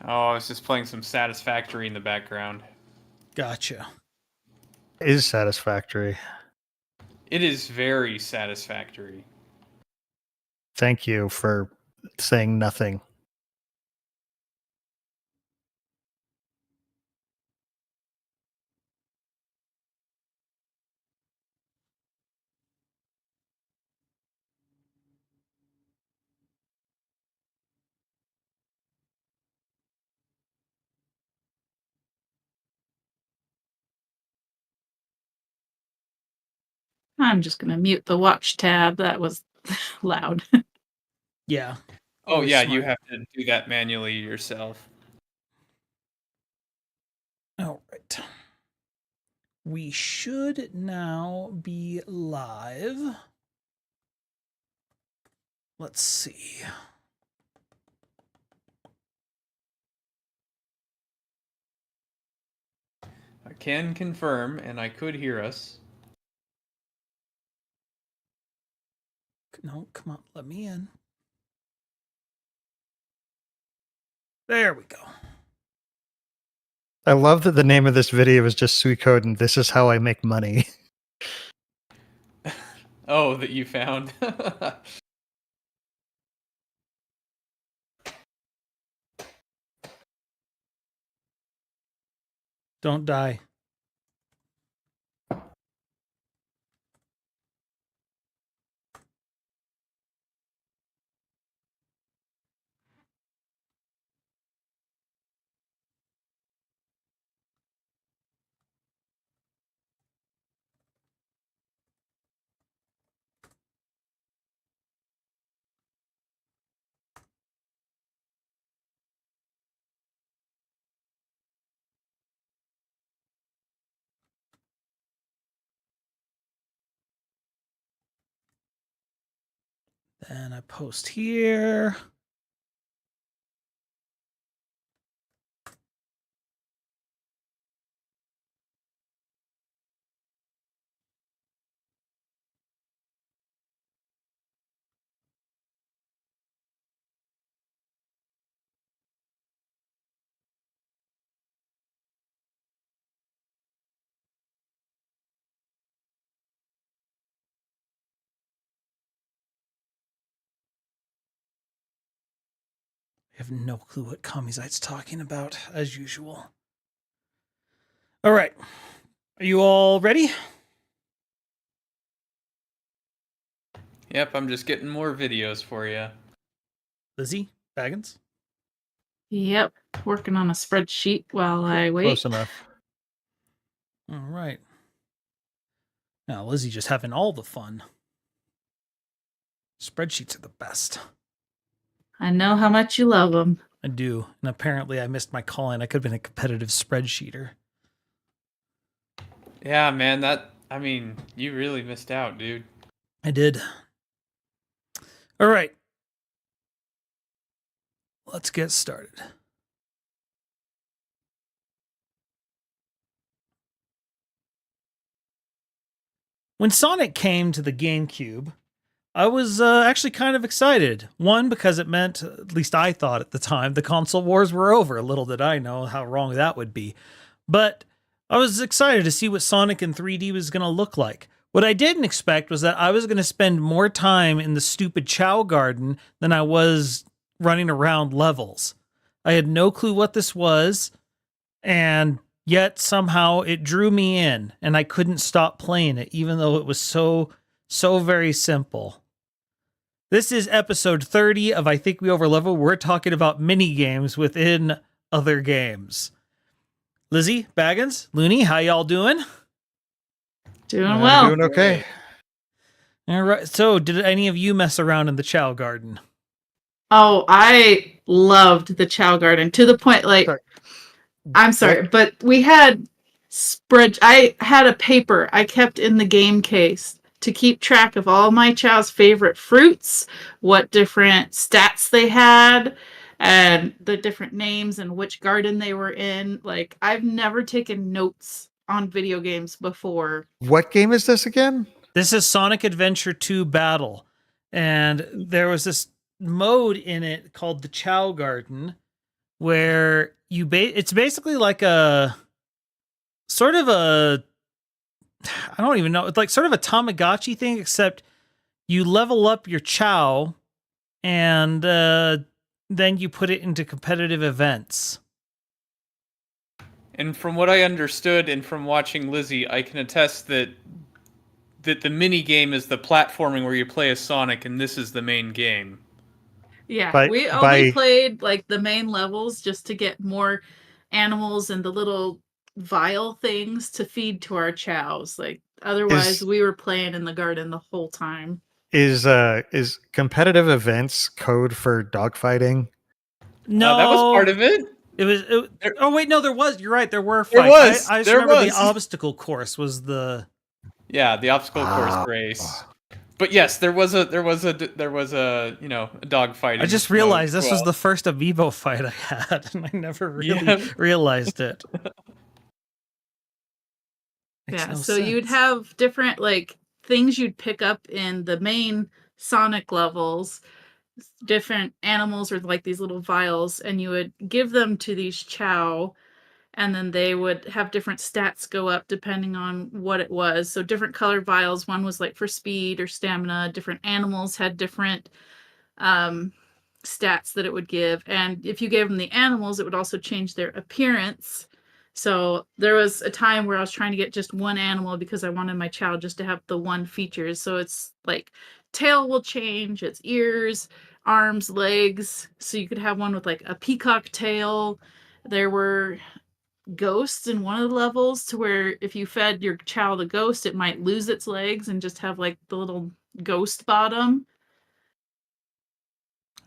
Oh, I was just playing some Satisfactory in the background. Gotcha. Is satisfactory. It is very satisfactory. Thank you for saying nothing. I'm just going to mute the watch tab. That was loud. Yeah. Oh Always yeah, smart. you have to do that manually yourself. All right. We should now be live. Let's see. I can confirm, and I could hear us. No, come on, let me in. There we go. I love that the name of this video is just Suicode and this is how I make money. Oh, that you found. Don't die. Then I post here. I have no clue what Kamizite's talking about, as usual. All right. Are you all ready? Yep, I'm just getting more videos for you. Lizzie, Baggins? Yep. Working on a spreadsheet while I wait. Close enough. All right. Now, Lizzie just having all the fun. Spreadsheets are the best. I know how much you love them. I do. And apparently I missed my calling. I could have been a competitive spreadsheeter. Yeah, man, you really missed out, dude. I did. All right. Let's get started. When Sonic came to the GameCube, I was actually kind of excited. One, because it meant, at least I thought at the time, the console wars were over. Little did I know how wrong that would be. But I was excited to see what Sonic in 3D was going to look like. What I didn't expect was that I was going to spend more time in the stupid Chow Garden than I was running around levels. I had no clue what this was, and yet somehow it drew me in, and I couldn't stop playing it, even though it was so very simple. This is episode 30 of I Think We Overleveled. We're talking about mini games within other games. Lizzie, Baggins, Looney, how y'all doing? Doing well. Doing okay. All right. So, did any of you mess around in the Chow Garden? Oh, I loved the Chow Garden to the point, like, Sorry. I'm sorry, but we had I had a paper I kept in the game case to keep track of all my Chow's favorite fruits, what different stats they had, and the different names and which garden they were in. Like, I've never taken notes on video games before. What game is this again? This is Sonic Adventure 2 Battle. And there was this mode in it called the Chow Garden where it's basically like a sort of a, I don't even know, it's like sort of a Tamagotchi thing, except you level up your Chow and then you put it into competitive events. And from what I understood and from watching Lizzie, I can attest that the mini game is the platforming where you play as Sonic, and this is the main game. Yeah, we only played like the main levels just to get more animals and the little vial things to feed to our chows. Like otherwise, we were playing in the garden the whole time. Is competitive events code for dogfighting? No, that was part of it. Oh wait, no, there was. You're right. There were fights. I just remember the obstacle course was the. Yeah, the obstacle course race. But yes, there was a dog fight. I just realized this was the first Amiibo fight I had, and I never really realized it. Yeah, so you'd have different like things you'd pick up in the main Sonic levels, different animals or like these little vials, and you would give them to these Chow, and then they would have different stats go up depending on what it was. So different colored vials, one was like for speed or stamina, different animals had different stats that it would give. And if you gave them the animals, it would also change their appearance. So there was a time where I was trying to get just one animal because I wanted my child just to have the one features. So it's like tail will change, its ears, arms, legs. So you could have one with like a peacock tail. There were ghosts in one of the levels to where if you fed your child a ghost, it might lose its legs and just have like the little ghost bottom.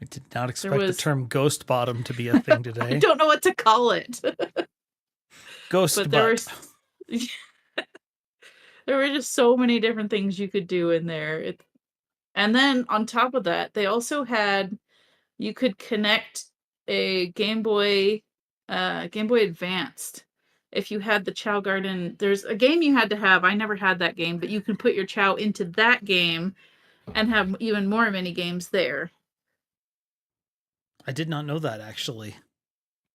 I did not expect the term ghost bottom to be a thing today. I don't know what to call it. Ghost butt. There were just so many different things you could do in there. And then on top of that, they also had, you could connect a Game Boy Advanced. If you had the Chow Garden, there's a game you had to have. I never had that game, but you can put your Chow into that game and have even more mini games there. I did not know that, actually.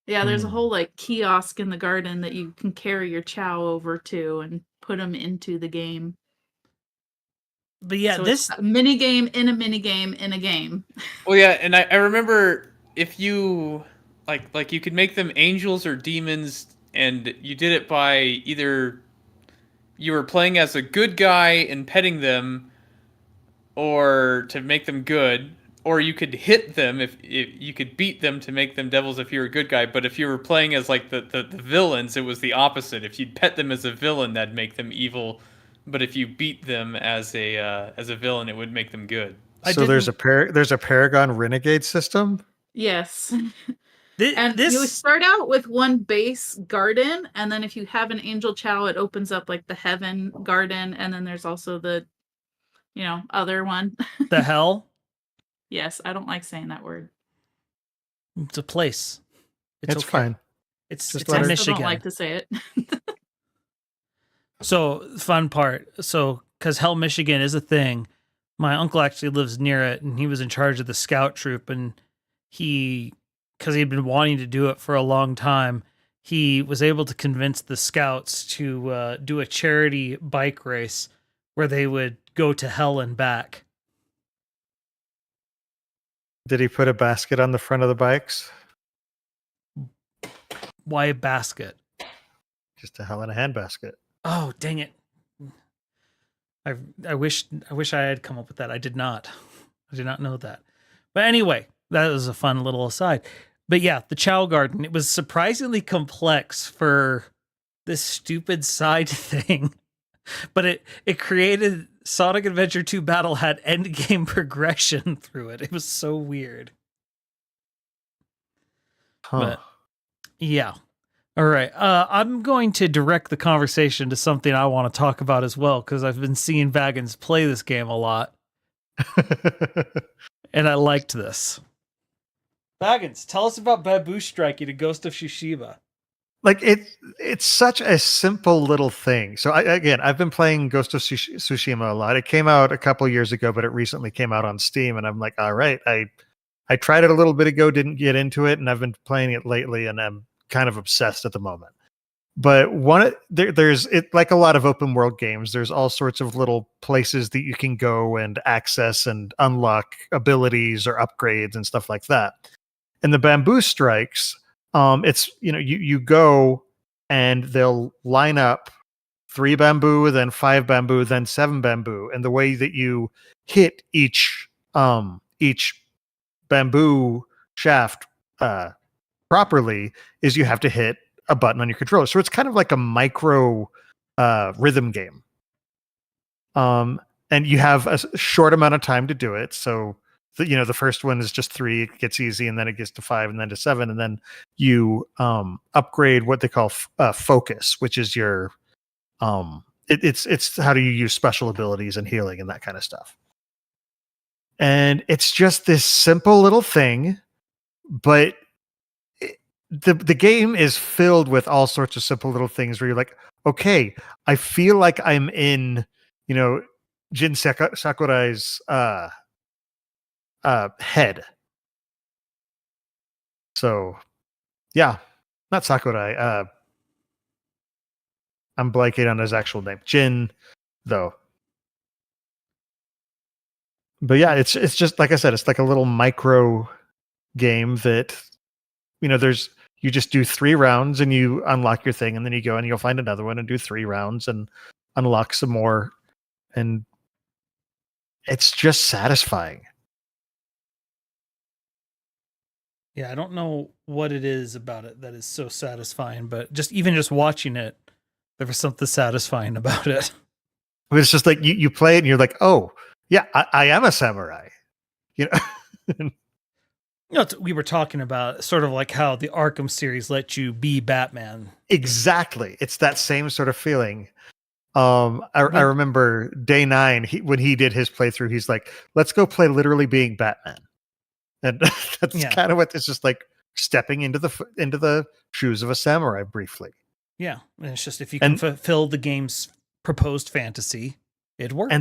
Yeah, there's a whole like kiosk in the garden that you can carry your Chow over to and put them into the game. But yeah, so this a mini game in a mini game in a game. Well, yeah, and I remember if you like you could make them angels or demons, and you did it by either you were playing as a good guy and petting them, or to make them good, or you could hit them if you could beat them to make them devils if you were a good guy. But if you were playing as like the villains, it was the opposite. If you'd pet them as a villain, that'd make them evil. But if you beat them as a villain, it would make them good. So there's a Paragon Renegade system? Yes. You start out with one base garden, and then if you have an angel Chow, it opens up like the heaven garden, and then there's also the other one. The hell? Yes, I don't like saying that word. It's a place. It's okay. Fine. It's in Michigan. I still don't like to say it. So, fun part. So, because Hell, Michigan is a thing, my uncle actually lives near it, and he was in charge of the scout troop, and because he'd been wanting to do it for a long time, he was able to convince the scouts to do a charity bike race where they would go to hell and back. Did he put a basket on the front of the bikes? Why a basket? Just a hell in a handbasket. Oh, dang it. I wish I had come up with that. I did not. I did not know that. But anyway, that was a fun little aside. But yeah, the Chow Garden, it was surprisingly complex for this stupid side thing. But it created Sonic Adventure 2 Battle had endgame progression through it. It was so weird. Huh. But yeah. All right. I'm going to direct the conversation to something I want to talk about as well, because I've been seeing Vagans play this game a lot. And I liked this. Baggins, tell us about Babu Striking a Ghost of Tsushima. Like it's such a simple little thing. So I've been playing Ghost of Tsushima a lot. It came out a couple years ago, but it recently came out on Steam, and I'm like, all right, I I tried it a little bit ago, didn't get into it, and I've been playing it lately, and I'm kind of obsessed at the moment. But there's it like a lot of open world games. There's all sorts of little places that you can go and access and unlock abilities or upgrades and stuff like that. And the bamboo strikes, it's you go and they'll line up 3 bamboo, then 5 bamboo, then 7 bamboo, and the way that you hit each bamboo shaft properly is you have to hit a button on your controller. So it's kind of like a micro rhythm game. And you have a short amount of time to do it. So the first one is just 3, it gets easy, and then it gets to 5, and then to 7, and then you upgrade what they call focus, which is your it's how do you use special abilities and healing and that kind of stuff. And it's just this simple little thing, but the game is filled with all sorts of simple little things where you're like, okay, I feel like I'm in, Jin Sakurai's head. So, yeah, not Sakurai. I'm blanking on his actual name, Jin, though. But yeah, it's just like I said, it's like a little micro game that you just do 3 rounds and you unlock your thing, and then you go and you'll find another one and do 3 rounds and unlock some more, and it's just satisfying. Yeah, I don't know what it is about it that is so satisfying, but just watching it, there was something satisfying about it. It's just like you play it and you're like, oh yeah, I am a samurai. We were talking about sort of like how the Arkham series let you be Batman. Exactly. It's that same sort of feeling. I remember day 9, when he did his playthrough, he's like, let's go play literally being Batman. And that's kind of what it's just like, stepping into the shoes of a samurai briefly. Yeah. And it's just, if you can fulfill the game's proposed fantasy, it works.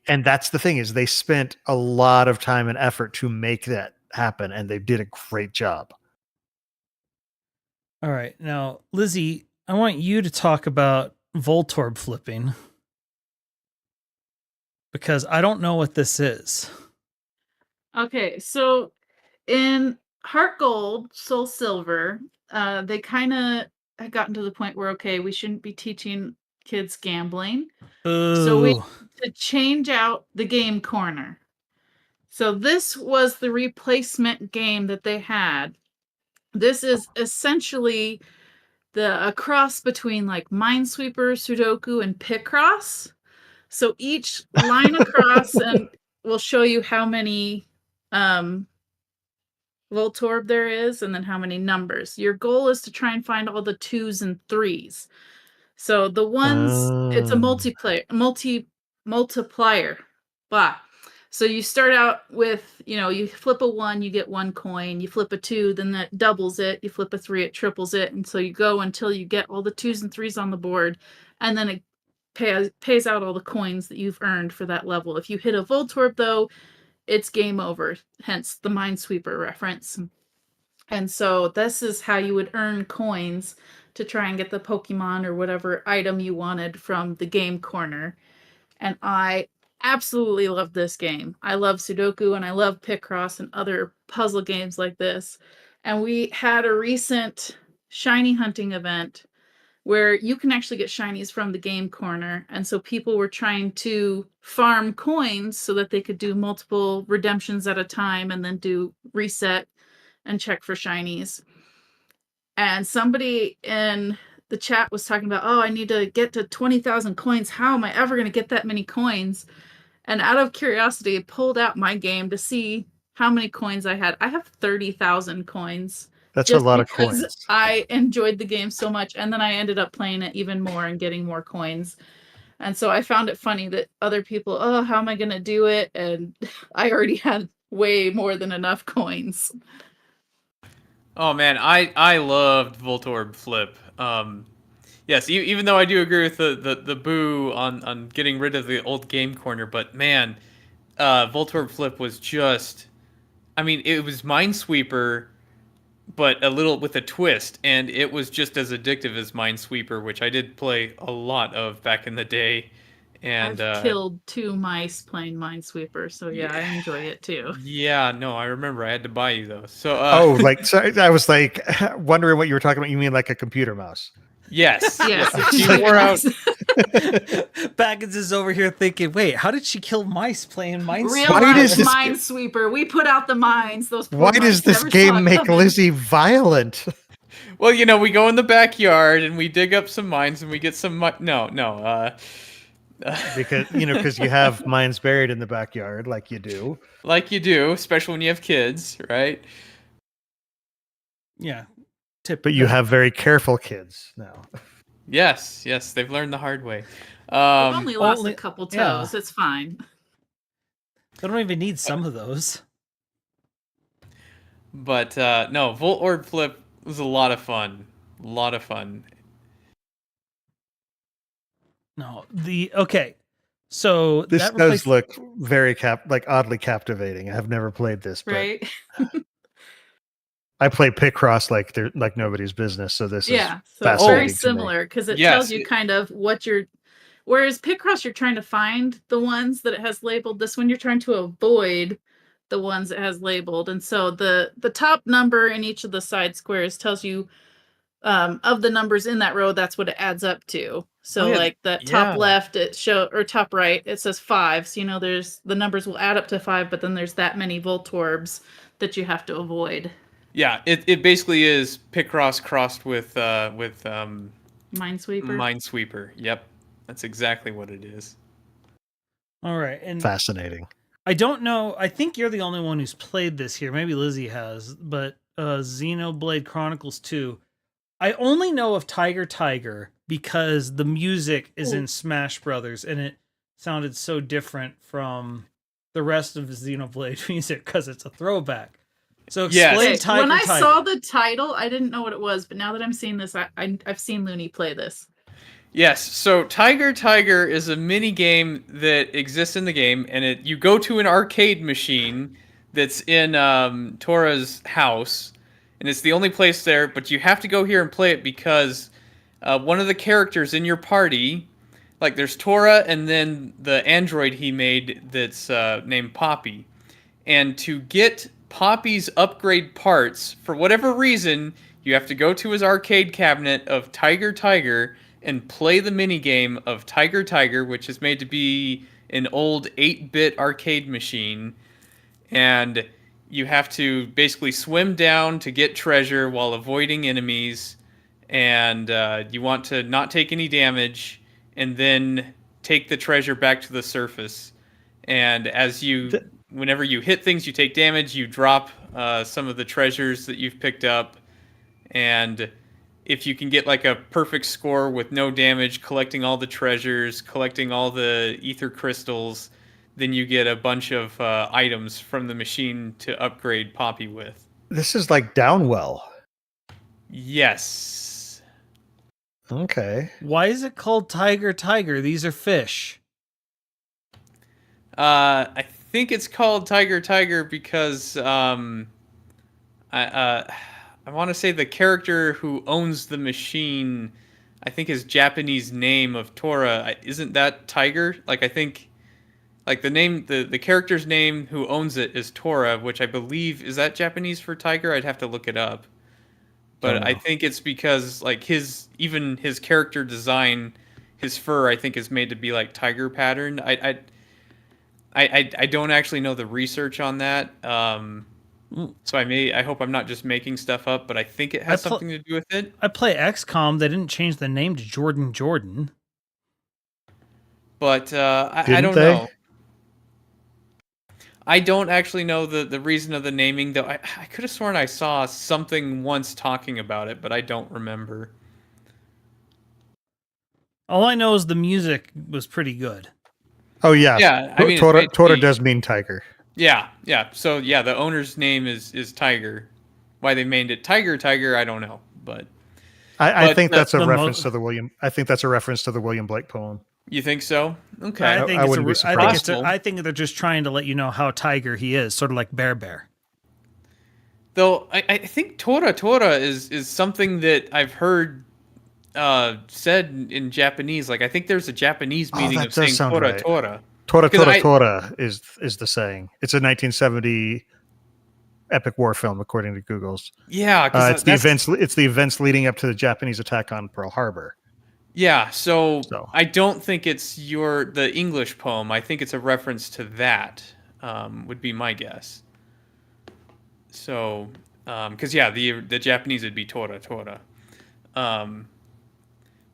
And that's the thing, is they spent a lot of time and effort to make that happen, and they did a great job. All right. Now, Lizzie, I want you to talk about Voltorb flipping, because I don't know what this is. Okay, so in Heart Gold, Soul Silver, they kind of had gotten to the point where, okay, we shouldn't be teaching kids gambling. Ooh. So we to change out the game corner. So this was the replacement game that they had. This is essentially a cross between like Minesweeper, Sudoku, and Picross. So each line across and will show you how many Voltorb there is, and then how many numbers. Your goal is to try and find all the 2s and 3s. So the ones, it's a multiplier. Blah. So you start out with, you flip a 1, you get 1 coin. You flip a 2, then that doubles it. You flip a 3, it triples it. And so you go until you get all the 2s and 3s on the board. And then it pays out all the coins that you've earned for that level. If you hit a Voltorb, though, it's game over. Hence the Minesweeper reference. And so this is how you would earn coins to try and get the Pokemon or whatever item you wanted from the game corner. And I absolutely love this game. I love Sudoku and I love Picross and other puzzle games like this. And we had a recent shiny hunting event where you can actually get shinies from the game corner. And so people were trying to farm coins so that they could do multiple redemptions at a time and then do reset and check for shinies. And somebody in the chat was talking about, oh, I need to get to 20,000 coins. How am I ever going to get that many coins? And out of curiosity, I pulled out my game to see how many coins I had. I have 30,000 coins. That's a lot of coins. I enjoyed the game so much. And then I ended up playing it even more and getting more coins. And so I found it funny that other people, oh, how am I going to do it? And I already had way more than enough coins. Oh man, I loved Voltorb Flip. Yes, even though I do agree with the boo on getting rid of the old game corner, but man, Voltorb Flip was just, I mean, it was Minesweeper, but a little with a twist, and it was just as addictive as Minesweeper, which I did play a lot of back in the day. And I've killed 2 mice playing Minesweeper, so yeah, I yeah, enjoy it too. yeah, no, I remember I had to buy you those. So Oh, like sorry, I was like wondering what you were talking about. You mean like a computer mouse? yes, Yes, yes, she wore out. Baggins is over here thinking, wait, how did she kill mice playing Minesweeper? Real Why life does this- Minesweeper. We put out the mines. Those poor Why mice does this never saw game it make coming. Lizzie violent? Well, we go in the backyard and we dig up some mines and we get some. No. Because because you have mines buried in the backyard, like you do. Like you do, especially when you have kids, right? Yeah. But you have very careful kids now. Yes, they've learned the hard way. I've only lost only- a couple yeah. toes. It's fine. They don't even need some of those. But no, Volt Orb Flip was a lot of fun. A lot of fun. No, okay. So This that does replaced- look very oddly captivating. I have never played this, but Right? I play Picross like nobody's business. So this Yeah. is So it's fascinating very to me. similar because it Yes, tells you it- kind of what you're. Whereas Picross, you're trying to find the ones that it has labeled. This one, you're trying to avoid the ones it has labeled. And so the top number in each of the side squares tells you of the numbers in that row, that's what it adds up to. So Oh, yeah. like that top Yeah. left, or top right, it says 5. So there's the numbers will add up to 5, but then there's that many Voltorbs that you have to avoid. Yeah, it basically is Picross crossed with Minesweeper. Minesweeper. Yep, that's exactly what it is. all right. And Fascinating. I don't know. I think you're the only one who's played this here. Maybe Lizzie has, but Xenoblade Chronicles 2. I only know of Tiger because the music is in Smash Brothers, and it sounded so different from the rest of the Xenoblade music because it's a throwback. So Yes. explain Okay, Tiger when I Tiger. saw the title, I didn't know what it was, but now that I'm seeing this, I've seen Looney play this. Yes, so Tiger is a mini game that exists in the game, and you go to an arcade machine that's in Tora's house, and it's the only place there. But you have to go here and play it because one of the characters in your party, like there's Tora, and then the android he made that's named Poppy, and to get Poppy's upgrade parts, for whatever reason, you have to go to his arcade cabinet of Tiger and play the minigame of Tiger, which is made to be an old 8-bit arcade machine. And you have to basically swim down to get treasure while avoiding enemies. And you want to not take any damage and then take the treasure back to the surface. And whenever you hit things, you take damage, you drop some of the treasures that you've picked up. And if you can get like a perfect score with no damage, collecting all the treasures, collecting all the ether crystals, then you get a bunch of items from the machine to upgrade Poppy with. This is like Downwell. Yes. Okay. Why is it called Tiger? These are fish. I think it's called Tiger because I want to say the character who owns the machine, I think his Japanese name of Tora, isn't that Tiger? Like I think, like the name, the character's name who owns it is Tora, which I believe, is that Japanese for tiger? I'd have to look it up. But I think it's because like his character design, his fur, I think is made to be like tiger pattern. I don't actually know the research on that. So I hope I'm not just making stuff up, but I think it has something to do with it. I play XCOM. They didn't change the name to Jordan. But I Didn't don't they? know. I don't actually know the reason of the naming, though. I could have sworn I saw something once talking about it, but I don't remember. All I know is the music was pretty good. Oh yeah. Yeah, I mean, it's Tora, made to Tora be- does mean tiger. Yeah. So yeah, the owner's name is Tiger. Why they named it Tiger, I don't know. But I But think that's a the reference to the William. I think that's a reference to the William Blake poem. you think so? Okay. I wouldn't be I think surprised. I think they're just trying to let you know how tiger he is, sort of like Bear. Though I think tora tora is something that I've heard said in Japanese. Like I think there's a Japanese Oh, meaning that of does saying sound tora right. tora. Tora Because Tora I Tora is the saying. It's a 1970 epic war film, according to Google's. yeah, because It's the that's events. It's the events leading up to the Japanese attack on Pearl Harbor. yeah. So So I don't think it's the English poem. I think it's a reference to that. Would be my guess. So because yeah, the Japanese would be tora tora. Um,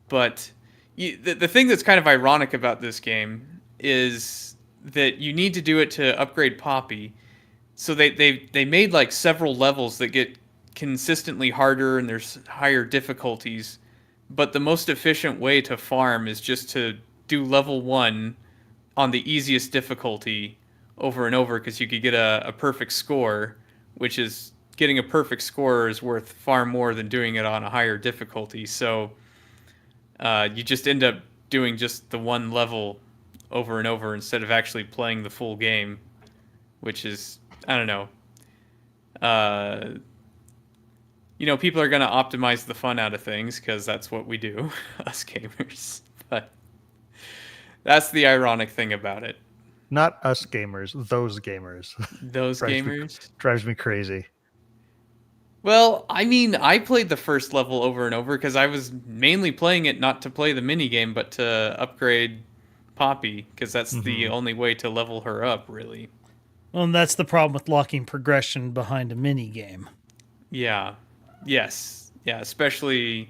but the thing that's kind of ironic about this game is that you need to do it to upgrade Poppy. So they made like several levels that get consistently harder and there's higher difficulties. But the most efficient way to farm is just to do level 1 on the easiest difficulty over and over because you could get a perfect score, which is getting a perfect score is worth far more than doing it on a higher difficulty. So you just end up doing just the one level over and over instead of actually playing the full game, which is I don't know. Uh, People are going to optimize the fun out of things because that's what we do, us gamers. But that's the ironic thing about it. not us gamers, those gamers. Those drives me gamers. drives me crazy. Well, I mean, I played the first level over and over because I was mainly playing it not to play the mini game, but to upgrade Poppy because that's the only way to level her up, really. Well, and that's the problem with locking progression behind a mini game. Yeah. Yes. Yeah. Especially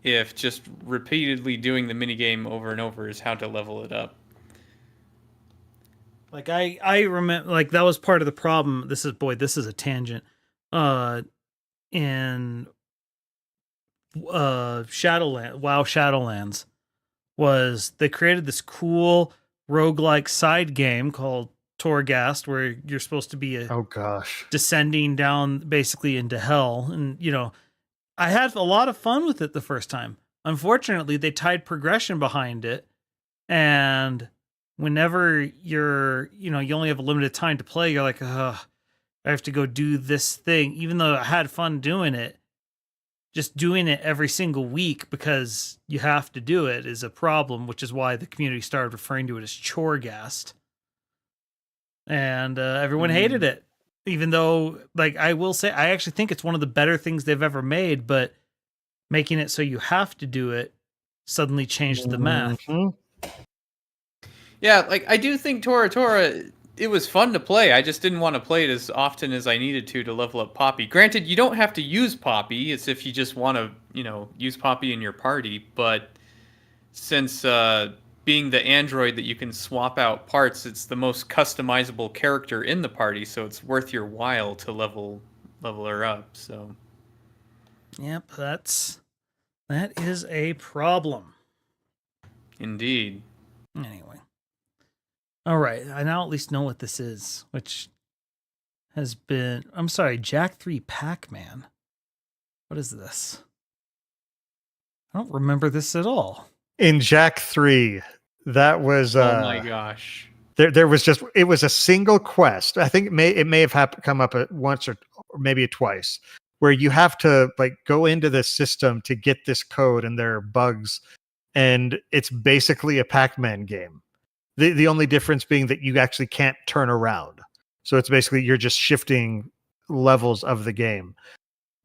if just repeatedly doing the minigame over and over is how to level it up. Like I remember, like that was part of the problem. This is a tangent. In Shadowlands was they created this cool roguelike side game called Torghast where you're supposed to be Oh gosh. descending down basically into hell. And I had a lot of fun with it the first time. Unfortunately, they tied progression behind it, and whenever you only have a limited time to play, you're like, I have to go do this thing. Even though I had fun doing it, just doing it every single week because you have to do it is a problem, which is why the community started referring to it as Choregast. And everyone hated it. Even though, like, I will say, I actually think it's one of the better things they've ever made, but making it so you have to do it suddenly changed the math. Yeah, like, I do think Tora Tora, it was fun to play. I just didn't want to play it as often as I needed to level up Poppy. Granted, you don't have to use Poppy. It's if you just want to, use Poppy in your party. But since being the android that you can swap out parts, it's the most customizable character in the party, so it's worth your while to level her up. So, yep, that is a problem. Indeed. Anyway, all right, I now at least know what this is, which has been. I'm sorry, Jack 3 Pac-Man. What is this? I don't remember this at all. In Jack 3, that was oh my gosh. There was it was a single quest. I think it may have come up once or maybe twice where you have to like go into this system to get this code and there are bugs, and it's basically a Pac-Man game. The only difference being that you actually can't turn around. So it's basically you're just shifting levels of the game.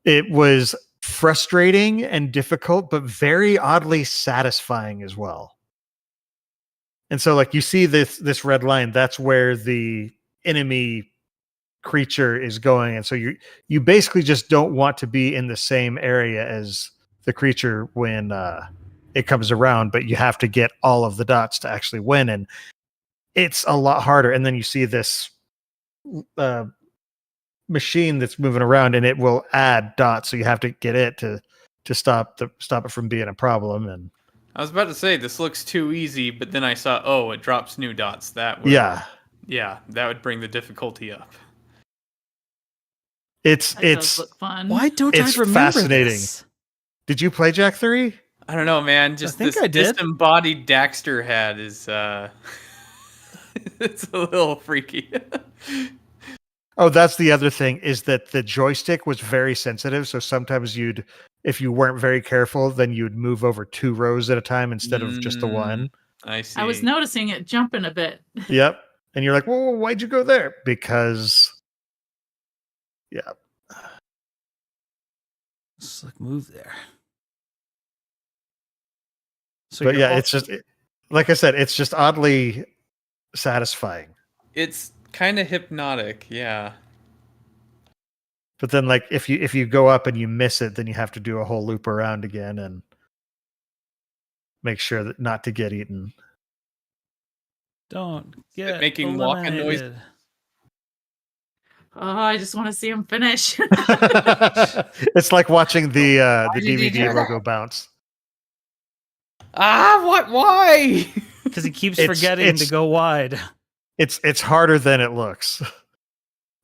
It was frustrating and difficult, but very oddly satisfying as well. And so like you see this red line, that's where the enemy creature is going. And so you basically just don't want to be in the same area as the creature when it comes around, but you have to get all of the dots to actually win. And it's a lot harder. And then you see this machine that's moving around and it will add dots. So you have to get it to stop it from being a problem. And I was about to say this looks too easy, but then I saw, it drops new dots. That would, yeah, that would bring the difficulty up. It's does look fun. Why don't I it's remember fascinating. this? Did you play Jack 3? I don't know, man. Just think this I did. disembodied Daxter head is it's a little freaky. Oh, that's the other thing, is that the joystick was very sensitive. So sometimes if you weren't very careful, then you'd move over 2 rows at a time instead of just the one. I see. I was noticing it jumping a bit. Yep. And you're like, well, why'd you go there? Because, yeah. Just like move there. So But you're yeah, it's just, like I said, it's just oddly satisfying. It's kind of hypnotic, yeah. But then, like, if you go up and you miss it, then you have to do a whole loop around again and make sure that not to get eaten. don't get making walking noise? eliminated. Oh, I just want to see him finish. It's like watching the did he do DVD that? logo bounce. Ah, what? Why? Because he keeps It's- forgetting it's- to go wide. It's harder than it looks.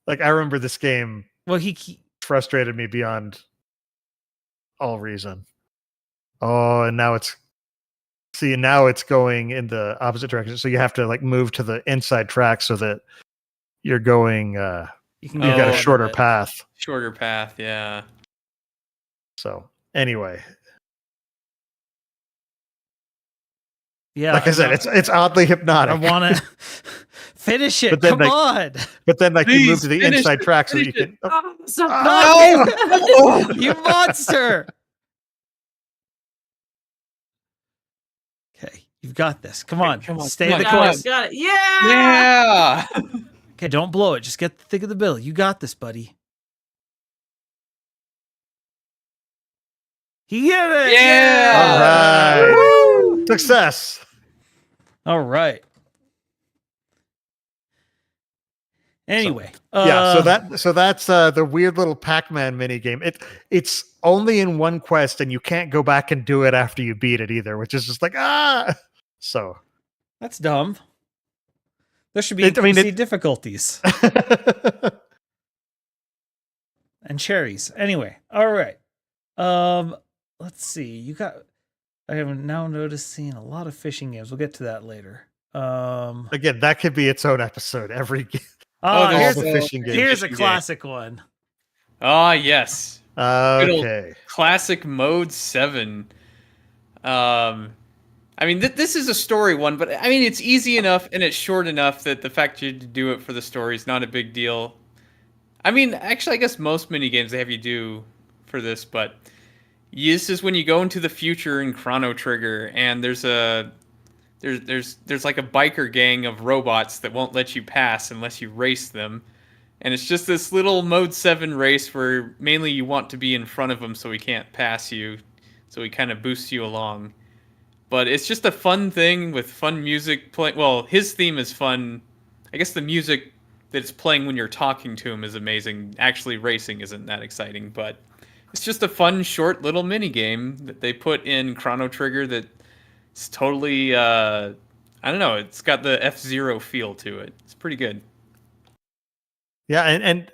Like, I remember this game Well, he frustrated me beyond all reason. Oh, and now it's going in the opposite direction. So you have to like move to the inside track so that you're going you can Oh, you've got a ahead of shorter it. path. Shorter path, yeah. So anyway, Yeah, like I said, it's oddly hypnotic. I want to finish it. But then, Come like, on, But then, like, you move Please, to the finish inside it, track so that you finish can. Oh, so Oh! you monster! Okay, you've got this. Come on, come on, stay come the on, got course. it, got it. Yeah. Yeah. Okay, don't blow it. Just get the thick of the bill. You got this, buddy. You get it. Yeah! All right. Woo! Success. All right. Anyway, Yeah, so that's the weird little Pac-Man mini game. It's only in one quest, and you can't go back and do it after you beat it either, which is just like So that's dumb. There should be I mean, PC difficulties and cherries. Anyway, all right. Let's see. I am now noticing a lot of fishing games. We'll get to that later. again, that could be its own episode. Every game, Oh, all here's the fishing games. here's a Fishing game. classic one. Ah, yes. Okay. Classic Mode 7. I mean, this is a story one, but I mean, it's easy enough and it's short enough that the fact you do it for the story is not a big deal. I mean, actually, I guess most mini games they have you do for this, but this is when you go into the future in Chrono Trigger, and there's like a biker gang of robots that won't let you pass unless you race them. And it's just this little Mode 7 race where mainly you want to be in front of them so he can't pass you, so he kind of boosts you along. But it's just a fun thing with fun music playing. Well, his theme is fun. I guess the music that it's playing when you're talking to him is amazing. Actually, racing isn't that exciting, but it's just a fun, short little mini game that they put in Chrono Trigger that's totally, I don't know, it's got the F-Zero feel to it. It's pretty good. Yeah, and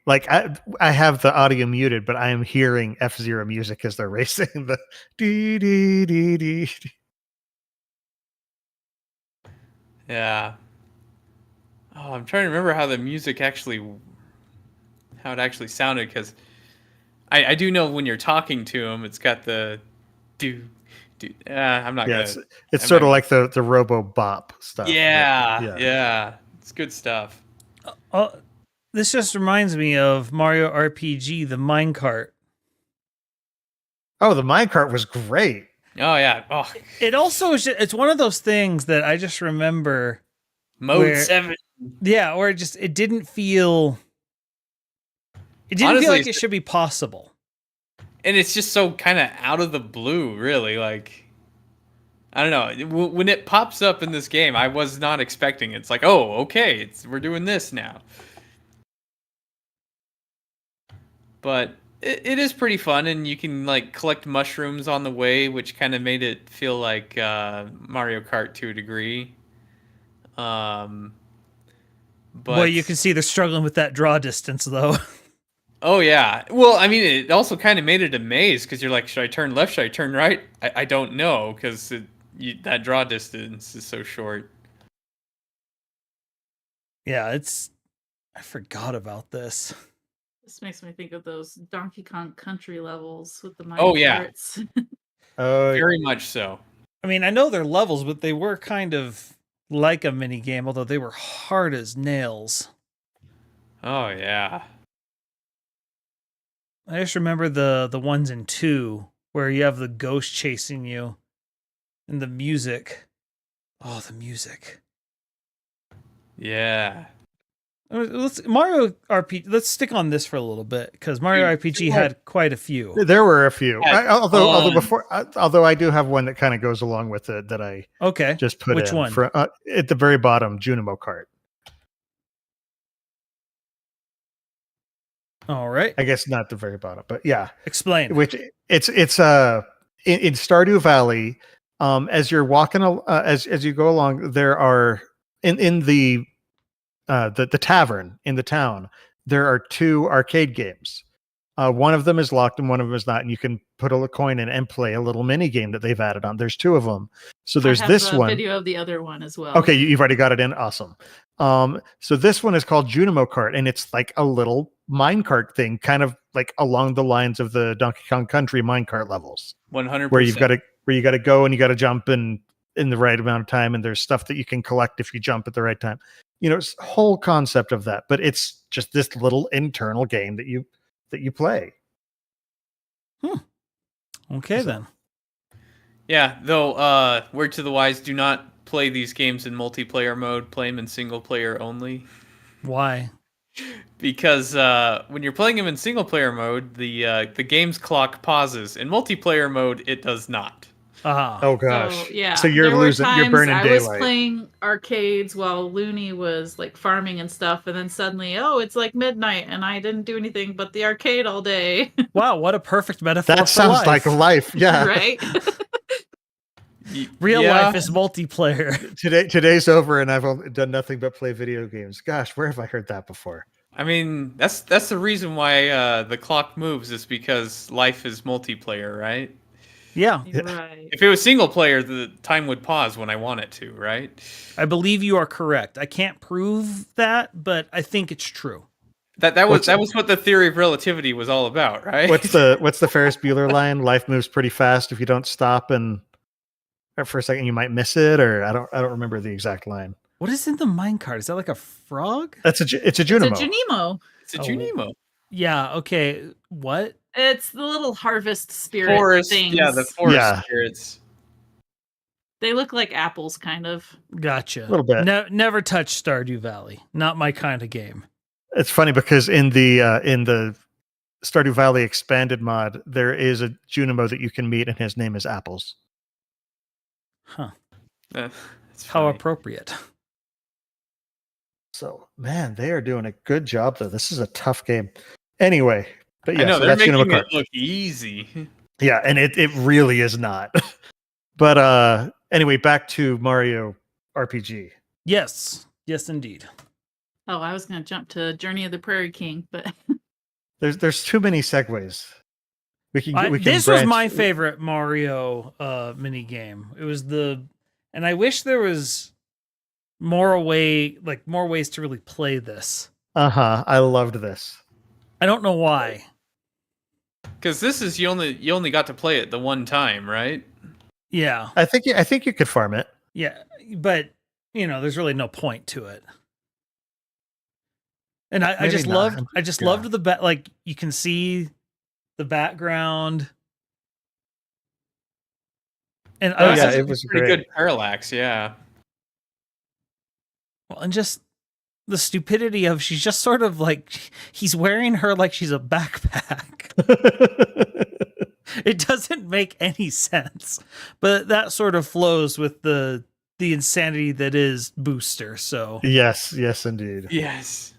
like I have the audio muted, but I am hearing F-Zero music as they're racing. The dee dee dee dee. Yeah. Oh, I'm trying to remember how the music how it actually sounded, because I do know when you're talking to him, it's got the do. I'm not Yeah, gonna. it's I'm sort of not- like the Robo Bop stuff. Yeah. It's good stuff. This just reminds me of Mario RPG, the minecart. Oh, the minecart was great. Oh yeah. Oh, It also is it's one of those things that I just remember. Mode 7. Yeah, or it didn't feel. It didn't Honestly, feel like it's- it should be possible. And it's just so kind of out of the blue, really. Like, I don't know. When it pops up in this game, I was not expecting it. It's like, oh, okay, we're doing this now. But it is pretty fun, and you can like collect mushrooms on the way, which kind of made it feel like Mario Kart to a degree. But Well, you can see they're struggling with that draw distance, though. oh yeah. Well, I mean, it also kind of made it a maze because you're like, should I turn left? Should I turn right? I don't know because that draw distance is so short. Yeah, I forgot about this. This makes me think of those Donkey Kong Country levels with the mine Oh, yeah. carts. Oh, Very much so. I mean, I know they're levels, but they were kind of like a mini game, although they were hard as nails. Oh yeah. I just remember the ones in 2 where you have the ghost chasing you and the music. Oh, the music. Yeah. Mario RPG. Let's stick on this for a little bit because Mario Dude, RPG had quite a few. there were a few. Yeah, Although I do have one that kind of goes along with it that I Okay, just put which in one? for at the very bottom, Junimo Kart. All right, I guess not the very bottom, but yeah. explain. Which it's in Stardew Valley. As you're walking as you go along, there are in the tavern in the town, there are 2 arcade games. One of them is locked and one of them is not, and you can put a coin in and play a little mini game that they've added on. There's 2 of them. So there's I have this a one. video of the other one as well. Okay, you've already got it in. Awesome. So this one is called Junimo Kart, and it's like a little minecart thing, kind of like along the lines of the Donkey Kong Country minecart levels, 100%. where you got to go and you got to jump in the right amount of time, and there's stuff that you can collect if you jump at the right time. You know, it's the whole concept of that, but it's just this little internal game that you play. Okay, then. Yeah, though, word to the wise, do not play these games in multiplayer mode. Play them in single player only. Why? Because when you're playing them in single player mode, the game's clock pauses. In multiplayer mode, it does not. Ah, Oh gosh. So, yeah. So you're there were losing. You're times burning I daylight. was playing arcades while Looney was like farming and stuff, and then suddenly, oh, it's like midnight, and I didn't do anything but the arcade all day. wow, what a perfect metaphor. That for sounds life. like life. Yeah. Right? Real Yeah. life is multiplayer. Today's over, and I've done nothing but play video games. Gosh, where have I heard that before? I mean, that's the reason why the clock moves is because life is multiplayer, right? Yeah, You're right. If it was single player, the time would pause when I want it to, right? I believe you are correct. I can't prove that, but I think it's true. That was what the theory of relativity was all about, right? What's the Ferris Bueller line? Life moves pretty fast. If you don't stop and for a second, you might miss it. Or I don't remember the exact line. What is in the minecart? Is that like a frog? It's a Junimo. It's a Junimo. It's a Junimo. Yeah. Okay. What? It's the little harvest spirit Forest, things. yeah, the forest Yeah. spirits. They look like apples, kind of. Gotcha. A little bit. Never touch Stardew Valley. Not my kind of game. It's funny because in the Stardew Valley expanded mod, there is a Junimo that you can meet, and his name is Apples. Huh. It's How funny. appropriate. So, man, they are doing a good job, though. This is a tough game. Anyway, but yeah, I know so they're that's making Junimo Kart. it look easy. Yeah, and it really is not. But anyway, back to Mario RPG. Yes. Yes, indeed. Oh, I was going to jump to Journey of the Prairie King, but There's too many segues. We can This was branch- my favorite Mario mini game. It was and I wish there was more ways to really play this. I loved this. I don't know why. Because this is you only got to play it the one time, right? Yeah. I think you could farm it. Yeah, but there's really no point to it. And I Maybe just not. loved the like you can see the background. And Oh, I yeah, also, it was pretty great. good parallax, yeah. well, and just the stupidity of she's just sort of like he's wearing her like she's a backpack. It doesn't make any sense, but that sort of flows with the insanity that is Booster. So yes, indeed. Yes.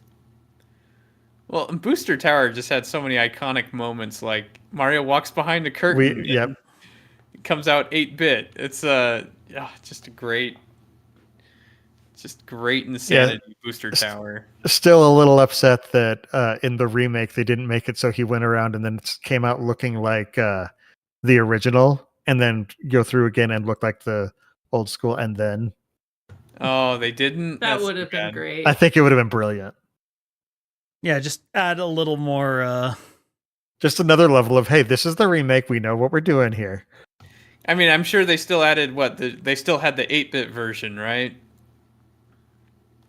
Well, and Booster Tower just had so many iconic moments, like Mario walks behind a curtain. Yep. And it comes out 8-bit. It's just great insanity. Booster Tower. Still a little upset that in the remake they didn't make it so he went around and then it came out looking like the original, and then go through again and look like the old school, and then Oh, they didn't. that That's would have too been bad. great. I think it would have been brilliant. Yeah, just add a little more. Just another level of, hey, this is the remake. We know what we're doing here. I mean, I'm sure they still added they still had the 8-bit version, right?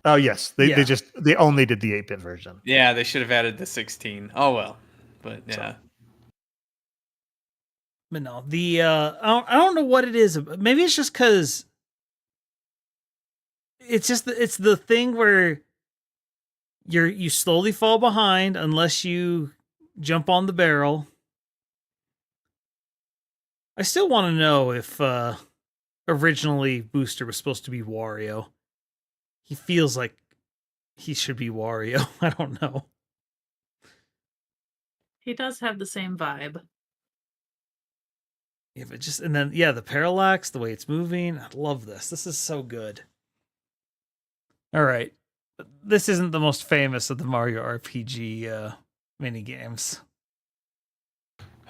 Oh yes, they Yeah. they only did the 8-bit version. Yeah, they should have added the 16. Oh well, but yeah. But no, I don't know what it is. Maybe it's just because it's the thing where you slowly fall behind unless you jump on the barrel. I still want to know if originally Booster was supposed to be Wario. He feels like he should be Wario. I don't know. He does have the same vibe. Yeah, but just and then the parallax, the way it's moving. I love this. This is so good. All right. This isn't the most famous of the Mario RPG mini games.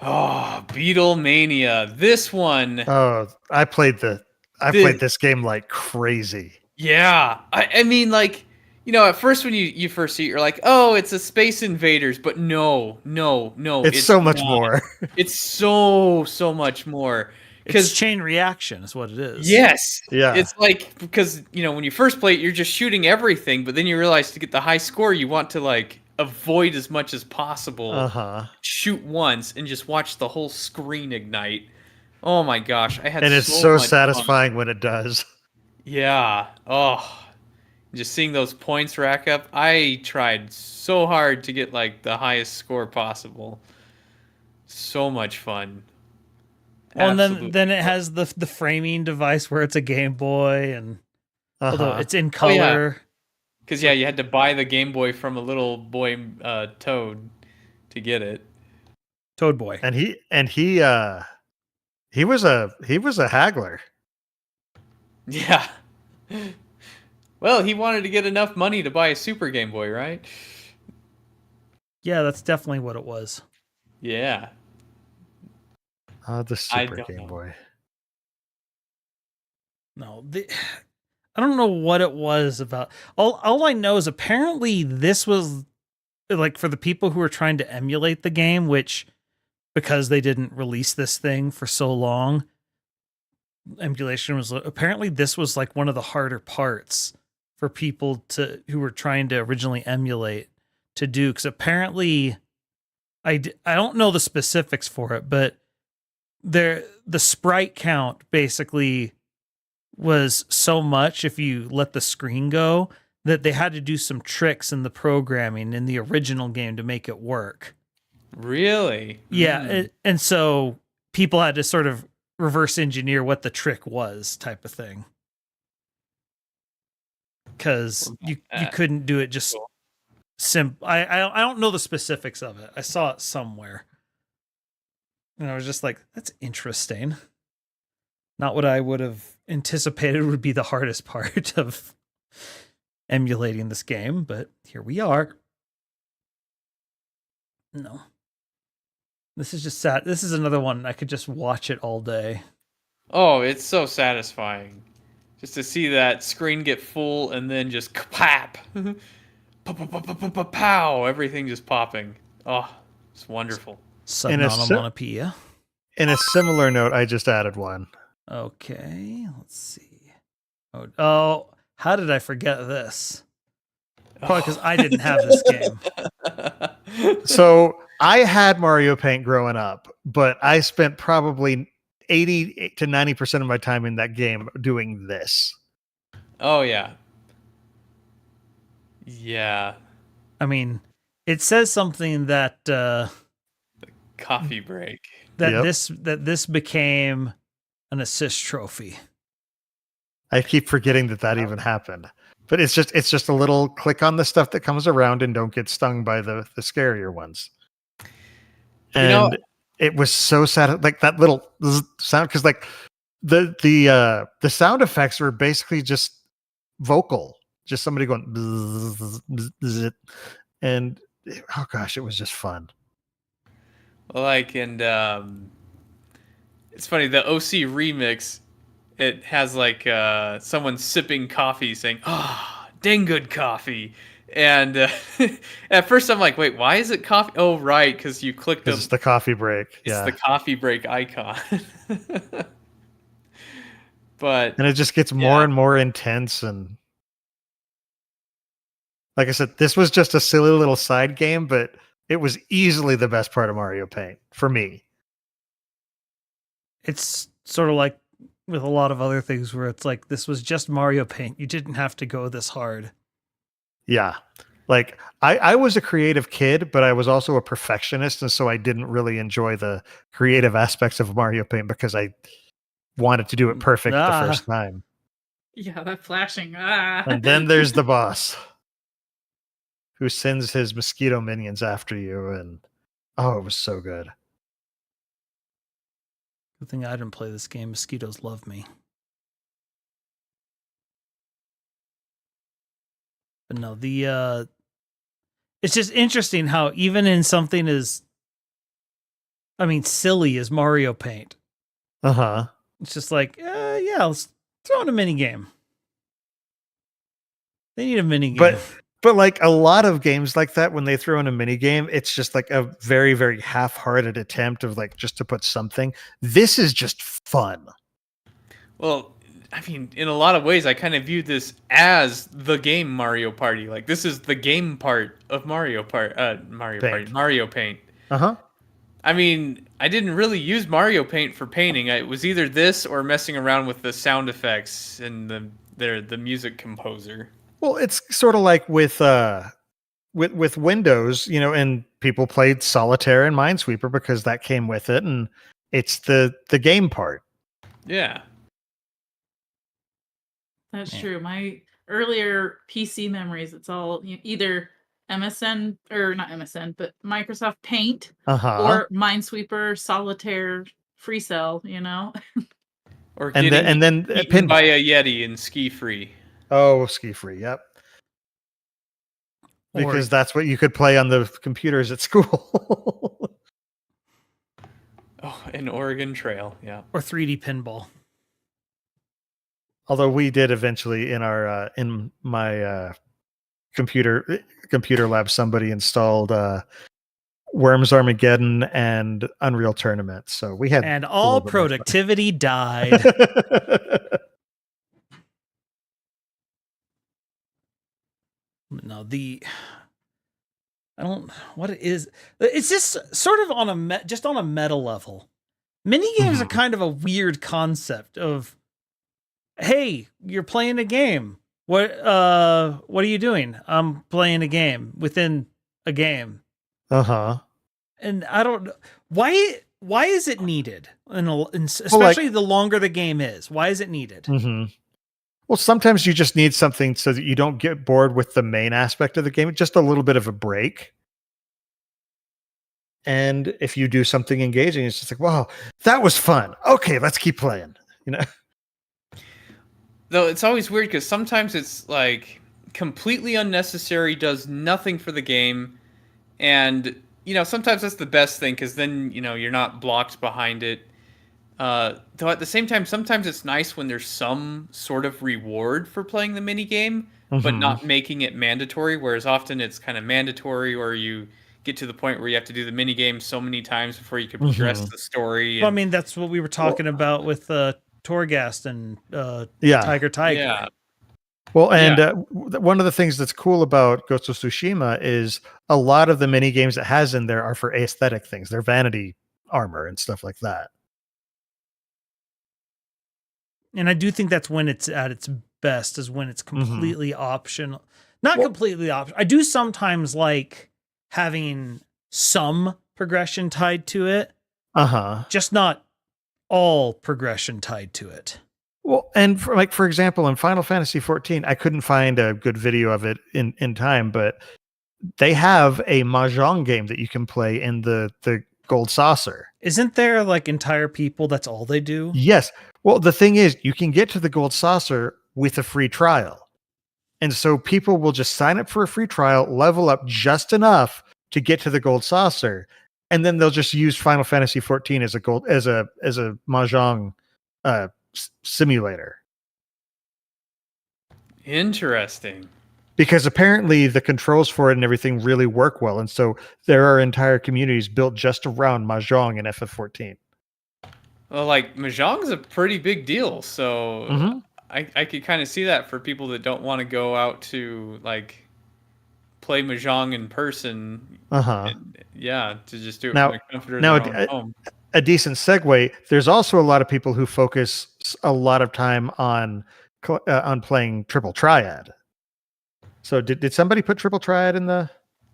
Oh, Beatlemania. This one. Oh, I played this game like crazy. Yeah. I mean, like, at first when you first see it, you're like, oh, it's a Space Invaders. But no. It's so much not. more. It's so much more. It's chain reaction is what it is. Yes. Yeah. It's like, because, when you first play it, you're just shooting everything. But then you realize to get the high score, you want to, like, avoid as much as possible. Shoot once and just watch the whole screen ignite. Oh my gosh, I had and it's so much satisfying fun. when it does. Yeah. Oh, just seeing those points rack up. I tried so hard to get like the highest score possible. So much fun. Well, and then it has the framing device where it's a Game Boy, and although it's in color. Because you had to buy the Game Boy from a little boy Toad to get it. Toad Boy. And he was a haggler. Yeah. Well, he wanted to get enough money to buy a Super Game Boy, right? Yeah, that's definitely what it was. Yeah. The Super Game Boy. No, I don't know what it was about. All I know is apparently this was like for the people who were trying to emulate the game, which because they didn't release this thing for so long, emulation was apparently this was like one of the harder parts for people who were trying to originally emulate to do, because apparently I don't know the specifics for it, but the sprite count basically was so much if you let the screen go that they had to do some tricks in the programming in the original game to make it work. Really? Yeah, and so people had to sort of reverse engineer what the trick was, type of thing. Because you couldn't do it just I don't know the specifics of it. I saw it somewhere. And I was just like, that's interesting. Not what I would have anticipated would be the hardest part of emulating this game, but here we are. No. This is just sad. This is another one I could just watch it all day. Oh, it's so satisfying. Just to see that screen get full and then just kapap. Pow, everything just popping. Oh, it's wonderful. Sudden onomatopoeia. In a similar note, I just added one. Okay, let's see. Oh, how did I forget this? Probably because I didn't have this game. So I had Mario Paint growing up, but I spent probably 80 to 90% of my time in that game doing this. Oh, yeah. Yeah. I mean, it says something that the coffee break. That this became an assist trophy. I keep forgetting that even happened. But it's just a little click on the stuff that comes around and don't get stung by the scarier ones. And it was so sad, like that little sound, because like the sound effects were basically just vocal, just somebody going bzz, bzz, bzz, and oh gosh, it was just fun. Like, and it's funny, the OC remix, it has like someone sipping coffee saying, "Ah, dang good coffee," And at first I'm like, wait, why is it coffee? Oh, right, because you clicked Because it's the coffee break. it's Yeah. the coffee break icon. But And it just gets more and more intense. And like I said, this was just a silly little side game, but it was easily the best part of Mario Paint for me. It's sort of like with a lot of other things where it's like, this was just Mario Paint. You didn't have to go this hard. Yeah. Like I was a creative kid, but I was also a perfectionist. And so I didn't really enjoy the creative aspects of Mario Paint because I wanted to do it perfect the first time. Yeah, that flashing. Ah. And then there's the boss who sends his mosquito minions after you. And oh, it was so good. Good thing I didn't play this game. Mosquitoes love me. But no, it's just interesting how even in something as, I mean, silly as Mario Paint, Uh-huh. it's just like, yeah, let's throw in a mini game. They need a mini game. But like a lot of games like that, when they throw in a mini game, it's just like a very, very half-hearted attempt of like just to put something. This is just fun. well, I mean, in a lot of ways, I kind of view this as the game Mario Party. Like this is the game part of Mario Paint. Uh-huh. I mean, I didn't really use Mario Paint for painting. It was either this or messing around with the sound effects and the music composer. Well, it's sort of like with Windows, you know, and people played Solitaire and Minesweeper because that came with it, and it's the game part. Yeah. That's Man. true. My earlier PC memories, it's all either MSN or not MSN, but Microsoft Paint Uh-huh. or Minesweeper, Solitaire, Free Cell, you know? Or And then eaten pinball. by a Yeti in Ski Free. Oh, Ski Free, yep. Because that's what you could play on the computers at school. Oh, an Oregon Trail, yeah. Or 3D pinball. Although we did eventually in my computer lab, somebody installed Worms Armageddon and Unreal Tournament. So we had And all productivity died. No, I don't, what it is. It's just sort of on a meta level. Mini games are kind of a weird concept of, hey, you're playing a game. What are you doing? I'm playing a game within a game. Uh-huh. And I don't know why is it needed? Especially the longer the game is. Why is it needed? Mm-hmm. Well, sometimes you just need something so that you don't get bored with the main aspect of the game, just a little bit of a break. And if you do something engaging, it's just like, wow, that was fun. Okay, let's keep playing. You know? Though it's always weird because sometimes it's like completely unnecessary, does nothing for the game, and sometimes that's the best thing because then you're not blocked behind it. Though at the same time, sometimes it's nice when there's some sort of reward for playing the mini game, but not making it mandatory. Whereas often it's kind of mandatory, or you get to the point where you have to do the mini game so many times before you can progress the story. Well, I mean, that's what we were talking about with Torghast and Tiger. Yeah. Well, and one of the things that's cool about Ghost of Tsushima is a lot of the mini games it has in there are for aesthetic things. They're vanity armor and stuff like that. And I do think that's when it's at its best, is when it's completely optional. Not completely optional. I do sometimes like having some progression tied to it. Uh-huh. Just not all progression tied to it. Well, and for example, in Final Fantasy XIV, I couldn't find a good video of it in time, but they have a mahjong game that you can play in the Gold Saucer. Isn't there like entire people that's all they do? Yes. Well, the thing is, you can get to the Gold Saucer with a free trial. And so people will just sign up for a free trial, level up just enough to get to the Gold Saucer, and then they'll just use Final Fantasy XIV as a mahjong simulator. Interesting. because apparently the controls for it and everything really work well, and so there are entire communities built just around mahjong and FF14. Well, like Mahjong's a pretty big deal, so Mhm. I could kind of see that for people that don't want to go out to like play Mahjong in person. Uh-huh. Yeah, to just do it Now- from the comfort of now their own home. A decent segue. There's also a lot of people who focus a lot of time on playing Triple Triad. So did somebody put Triple Triad in the?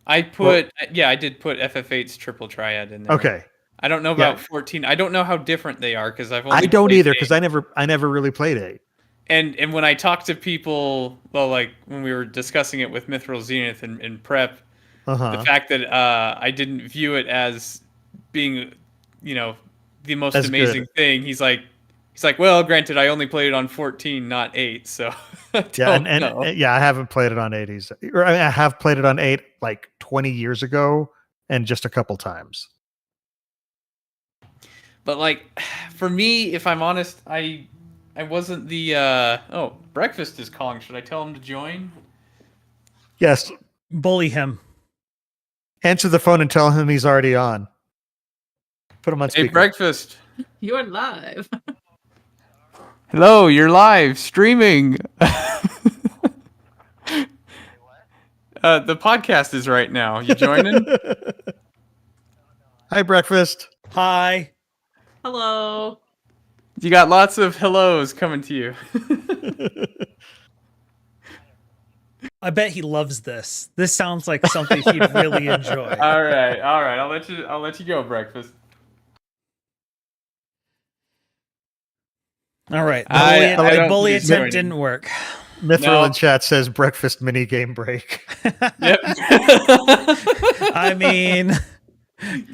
I did put FF8's Triple Triad in there. Okay. I don't know about 14. I don't know how different they are because I've only I don't played either 8. because I never really played 8. And when I talk to people, well, like when we were discussing it with Mithril Zenith in prep, Uh-huh. the fact that I didn't view it as being, the most As amazing good. thing. He's like, well, granted, I only played it on 14, not 8, so I Yeah, don't know. I haven't played it on 80s. Or I have played it on 8 like 20 years ago and just a couple times. But like, for me, if I'm honest, I wasn't the. Breakfast is calling. Should I tell him to join? Yes. Bully him. Answer the phone and tell him he's already on. Put him on Hey, speaker. Breakfast. You're live. Hello, you're live streaming. The podcast is right now. You joining? Hi, Breakfast. Hi. Hello. You got lots of hellos coming to you. I bet he loves this. This sounds like something he'd really enjoy. All right. I'll let you go, Breakfast. All right. I The don't bully think he's attempt joining. didn't work. Mithril No. in chat says breakfast mini game break. Yep. I mean,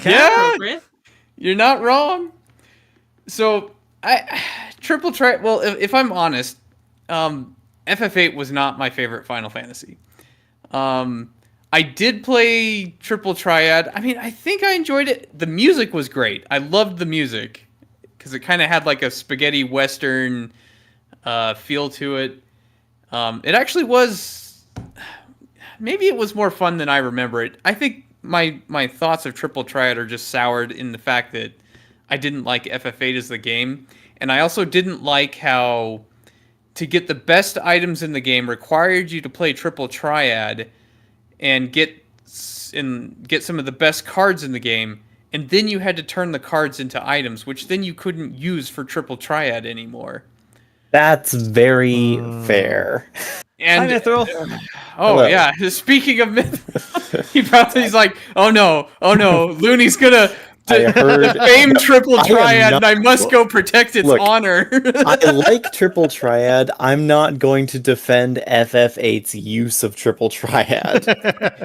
Yeah, Appropriate. you're not wrong. So Triple Triad. Well, if I'm honest, FF8 was not my favorite Final Fantasy. I did play Triple Triad. I mean, I think I enjoyed it. The music was great. I loved the music because it kind of had like a spaghetti western feel to it. It actually was. Maybe it was more fun than I remember it. I think my thoughts of Triple Triad are just soured in the fact that I didn't like FF8 as the game, and I also didn't like how to get the best items in the game required you to play Triple Triad and get some of the best cards in the game, and then you had to turn the cards into items, which then you couldn't use for Triple Triad anymore. That's very fair. And Hi, Mithril. oh Hello. yeah, speaking of myth, he's like, oh no, Looney's gonna I heard fame Triple I am Triad, not- and I must go protect its Look, honor. I like Triple Triad. I'm not going to defend FF8's use of Triple Triad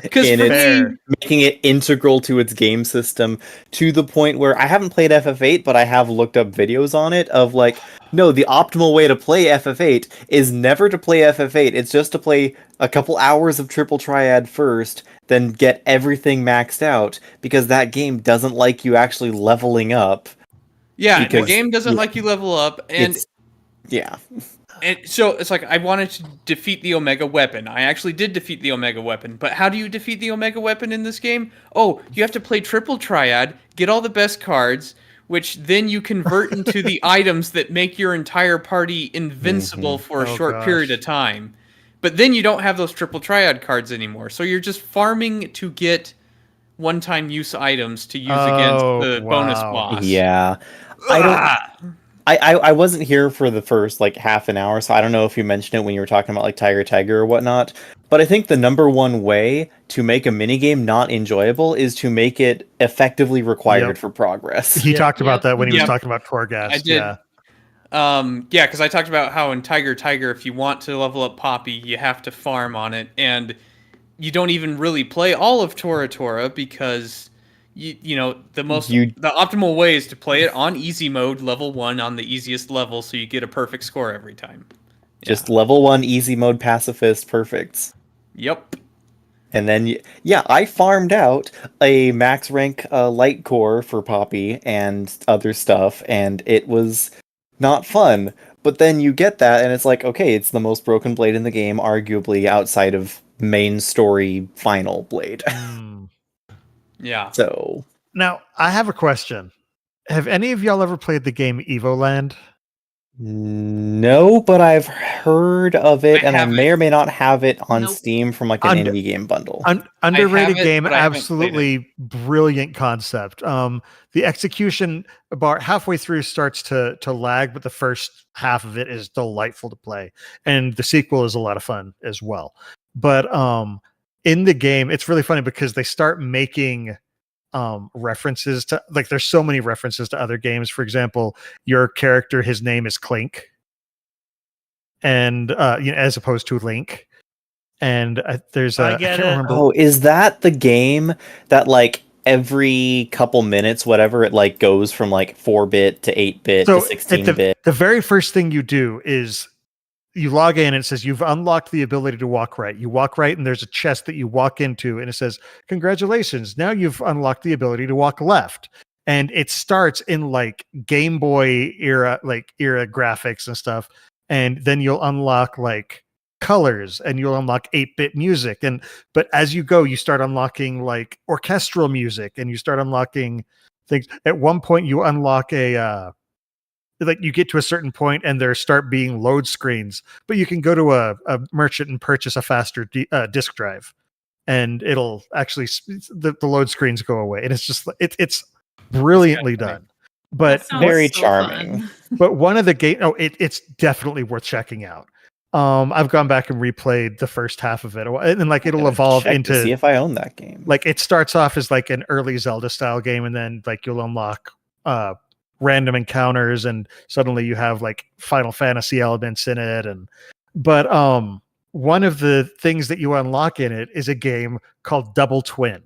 Because in for its me, making it integral to its game system to the point where I haven't played FF8, but I have looked up videos on it of like, no, the optimal way to play FF8 is never to play FF8. It's just to play a couple hours of Triple Triad first, then get everything maxed out, because that game doesn't like you actually leveling up. yeah, the because- game doesn't like you level up, and It's yeah. so it's like I wanted to defeat the Omega Weapon. I actually did defeat the Omega Weapon, but how do you defeat the Omega Weapon in this game? Oh, you have to play Triple Triad, get all the best cards, which then you convert into the items that make your entire party invincible for a Oh, short period gosh. of time. But then you don't have those Triple Triad cards anymore, so you're just farming to get one-time use items to use against Oh, the bonus wow. boss. Yeah. I don't Ah! I wasn't here for the first like half an hour, so I don't know if you mentioned it when you were talking about like Tiger or whatnot. But I think the number one way to make a minigame not enjoyable is to make it effectively required Yep. for progress. He Yeah. talked about that when he was Yeah. talking about Torghast. I did. Yeah. Yeah, because I talked about how in Tiger, if you want to level up Poppy, you have to farm on it, and you don't even really play all of Tora because the optimal way is to play it on easy mode, level 1 on the easiest level, so you get a perfect score every time. Just level 1 easy mode pacifist perfects. Yep. And then, I farmed out a max rank light core for Poppy and other stuff, and it was not fun. But then you get that, and it's like, okay, it's the most broken blade in the game, arguably outside of main story final blade. Yeah. So Now, I have a question. Have any of y'all ever played the game Evoland? no, but I've heard of it, I and I haven't. may or may not have it on Nope. Steam from like an Und- indie game bundle. Underrated it, game, but I haven't played it. absolutely brilliant concept. The execution bar halfway through starts to lag, but the first half of it is delightful to play, and the sequel is a lot of fun as well. But in the game, it's really funny because they start making references to, like, there's so many references to other games. For example, your character, his name is Clink, and as opposed to Link. And there's I I get can't it. remember. Oh, is that the game that like every couple minutes, whatever, it like goes from like 4-bit to 8-bit to So at 16-bit? the very first thing you do is you log in and it says you've unlocked the ability to walk right. You walk right and there's a chest that you walk into and it says, congratulations, now you've unlocked the ability to walk left. And it starts in like Game Boy era graphics and stuff. And then you'll unlock like colors and you'll unlock 8-bit music. But as you go, you start unlocking like orchestral music and you start unlocking things. At one point you unlock like you get to a certain point and there start being load screens, but you can go to a merchant and purchase a faster disk drive, and it'll actually the load screens go away, and it's just it's brilliantly done. But That sounds Very so charming. fun. but one of the game, it's definitely worth checking out. I've gone back and replayed the first half of it, and like it'll Gotta evolve check into to see if I own that game. like it starts off as like an early Zelda style game, and then like you'll unlock random encounters, and suddenly you have like Final Fantasy elements in it. But one of the things that you unlock in it is a game called Double Twin.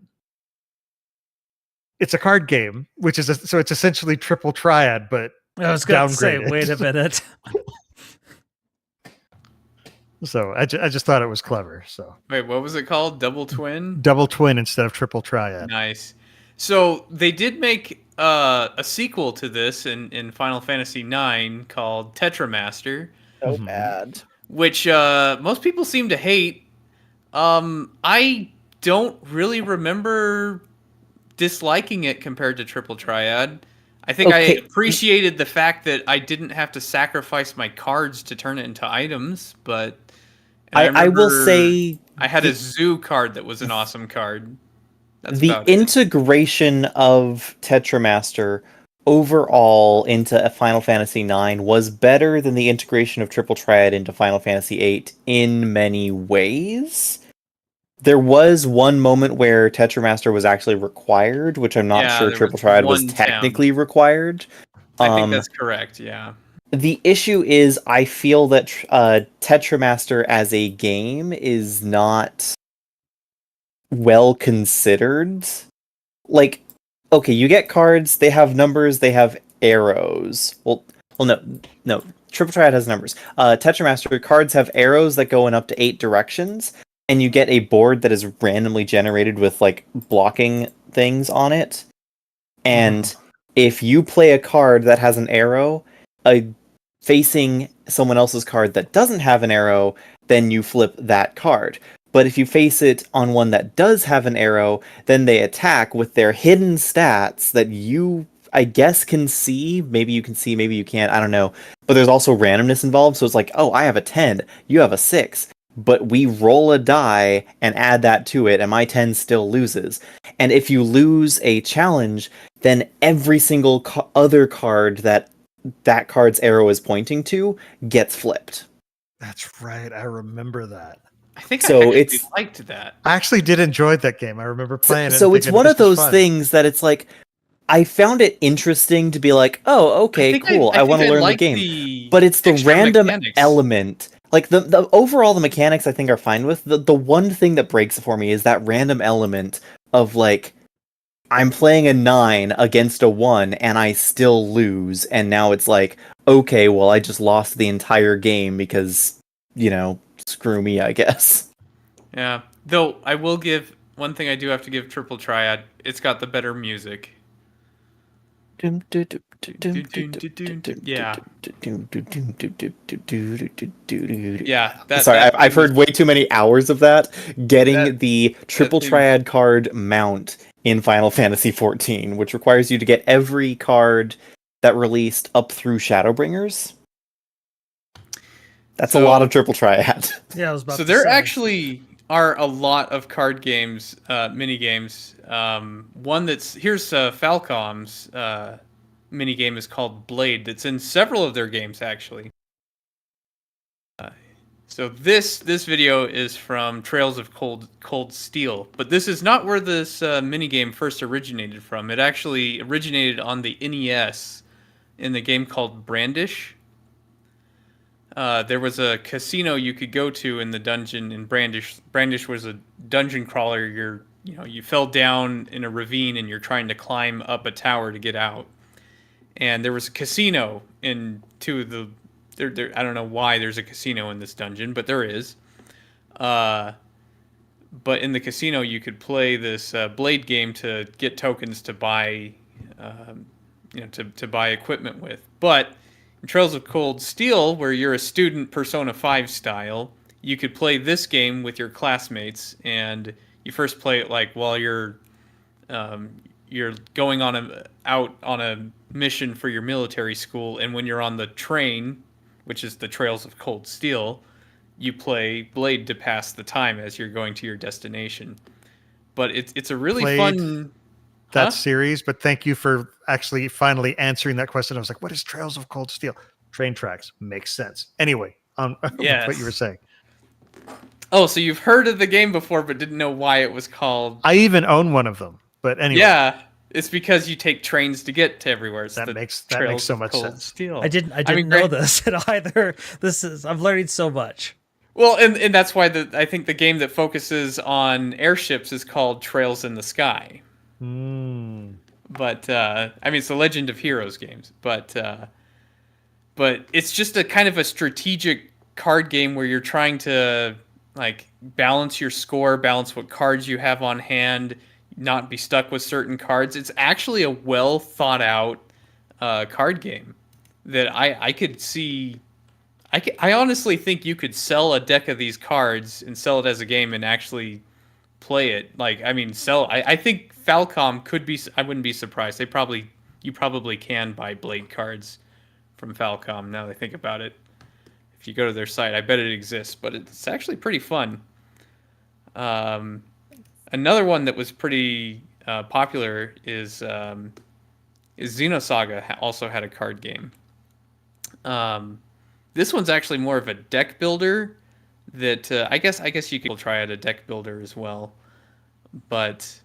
It's a card game, which is so it's essentially Triple Triad, but I was going to say, downgraded. wait a minute. So I just thought it was clever. So Wait, what was it called? Double Twin? Double Twin instead of Triple Triad. Nice. So they did make a sequel to this in Final Fantasy IX called Tetramaster, So Mhm. bad. which most people seem to hate. I don't really remember disliking it compared to Triple Triad. I think I Okay. appreciated the fact that I didn't have to sacrifice my cards to turn it into items, but and I will remember say I had a the- zoo card that was an awesome card. That's the about it. integration of Tetramaster overall into a Final Fantasy IX was better than the integration of Triple Triad into Final Fantasy VIII in many ways. There was one moment where Tetramaster was actually required, which I'm not Yeah, sure there Triple was Triad was one technically required. I think that's correct, yeah. The issue is I feel that Tetramaster as a game is not well considered. Like, okay, you get cards, they have numbers, they have arrows. Well, no. Triple Triad has numbers. Tetramaster cards have arrows that go in up to 8 directions, and you get a board that is randomly generated with like blocking things on it. And if you play a card that has an arrow, facing someone else's card that doesn't have an arrow, then you flip that card. But if you face it on one that does have an arrow, then they attack with their hidden stats that you, I guess, can see. Maybe you can see, maybe you can't, I don't know. But there's also randomness involved, so it's like, oh, I have a 10, you have a 6. But we roll a die and add that to it, and my 10 still loses. And if you lose a challenge, then every single other card that card's arrow is pointing to gets flipped. That's right. I remember that. I think So I actually it's- liked that. I actually did enjoy that game. I remember playing it. So and it's thinking, one this of those was fun. things that it's like, I found it interesting to be like, oh, okay, cool. I want to learn the game. But it's the extra random mechanics. element. Like the overall the mechanics I think are fine with. The one thing that breaks it for me is that random element of like, I'm playing a 9 against a 1 and I still lose, and now it's like, okay, well I just lost the entire game because, screw me, I guess. Yeah. Though I will give one thing I do have to give Triple Triad, it's got the better music. Yeah. Yeah, Sorry, I've heard was- way too many hours of that. Getting the triple theme- triad card mount in Final Fantasy XIV, which requires you to get every card that released up through Shadowbringers. That's a lot of triple triad. Yeah, I was about So to there say. actually are a lot of card games, mini games. One that's here's Falcom's mini game is called Blade. That's in several of their games actually. So this video is from Trails of Cold Steel, but this is not where this mini game first originated from. It actually originated on the NES in the game called Brandish. There was a casino you could go to in the dungeon in Brandish. Brandish was a dungeon crawler. You fell down in a ravine and you're trying to climb up a tower to get out. And there was a casino in two of the. I don't know why there's a casino in this dungeon, but there is. But in the casino, you could play this blade game to get tokens to buy, to buy equipment with. But in Trails of Cold Steel, where you're a student Persona 5 style, you could play this game with your classmates, and you first play it like while you're going out on a mission for your military school, and when you're on the train, which is the Trails of Cold Steel, you play Blade to pass the time as you're going to your destination. But it's a really fun that series, but thank you for actually finally answering that question. I was like, what is Trails of Cold Steel? Train tracks. Makes sense. Anyway, on Yes. what you were saying. Oh, so you've heard of the game before but didn't know why it was called... I even own one of them, but anyway. Yeah, it's because you take trains to get to everywhere. It's That makes so Trails much of Cold sense. Steel. I didn't know this either. I'm learning so much. Well, and that's why I think the game that focuses on airships is called Trails in the Sky. But it's the Legend of Heroes games. But it's just a kind of a strategic card game where you're trying to balance your score, balance what cards you have on hand, not be stuck with certain cards. It's actually a well thought out card game that I could see. I honestly think you could sell a deck of these cards and sell it as a game and actually play it. I think Falcom could be. I wouldn't be surprised. You probably can buy Blade cards from Falcom. Now that I think about it, if you go to their site, I bet it exists. But it's actually pretty fun. Another one that was pretty popular is Xenosaga. Also had a card game. This one's actually more of a deck builder. That I guess you could try out a deck builder as well. But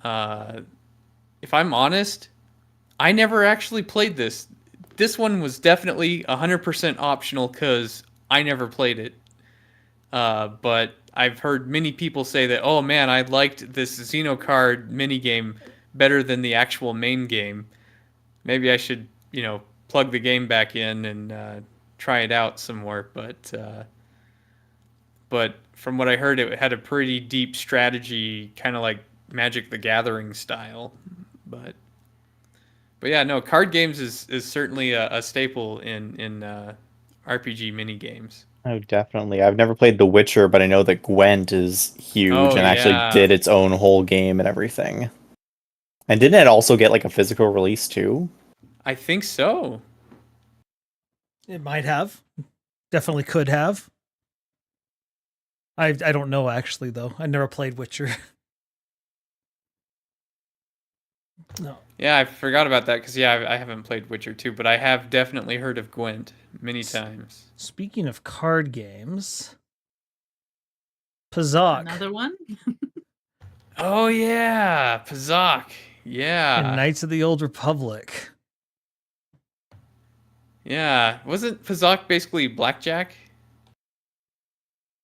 if I'm honest, I never actually played this. This one was definitely 100% optional because I never played it. But I've heard many people say that, oh man, I liked this Xenocard minigame better than the actual main game. Maybe I should, plug the game back in and try it out some more. But from what I heard, it had a pretty deep strategy, kind of like Magic the Gathering style. But yeah, no, card games is certainly a staple in RPG mini games. Oh, definitely. I've never played The Witcher, but I know that Gwent is huge and actually did its own whole game and everything. And didn't it also get a physical release too? I think so. It might have. Definitely could have. I don't know actually though. I never played Witcher. No. Yeah, I forgot about that because I haven't played Witcher 2, but I have definitely heard of Gwent many times. Speaking of card games, Pazak. Another one? Oh yeah, Pazak. Yeah. And Knights of the Old Republic. Yeah, wasn't Pazak basically blackjack?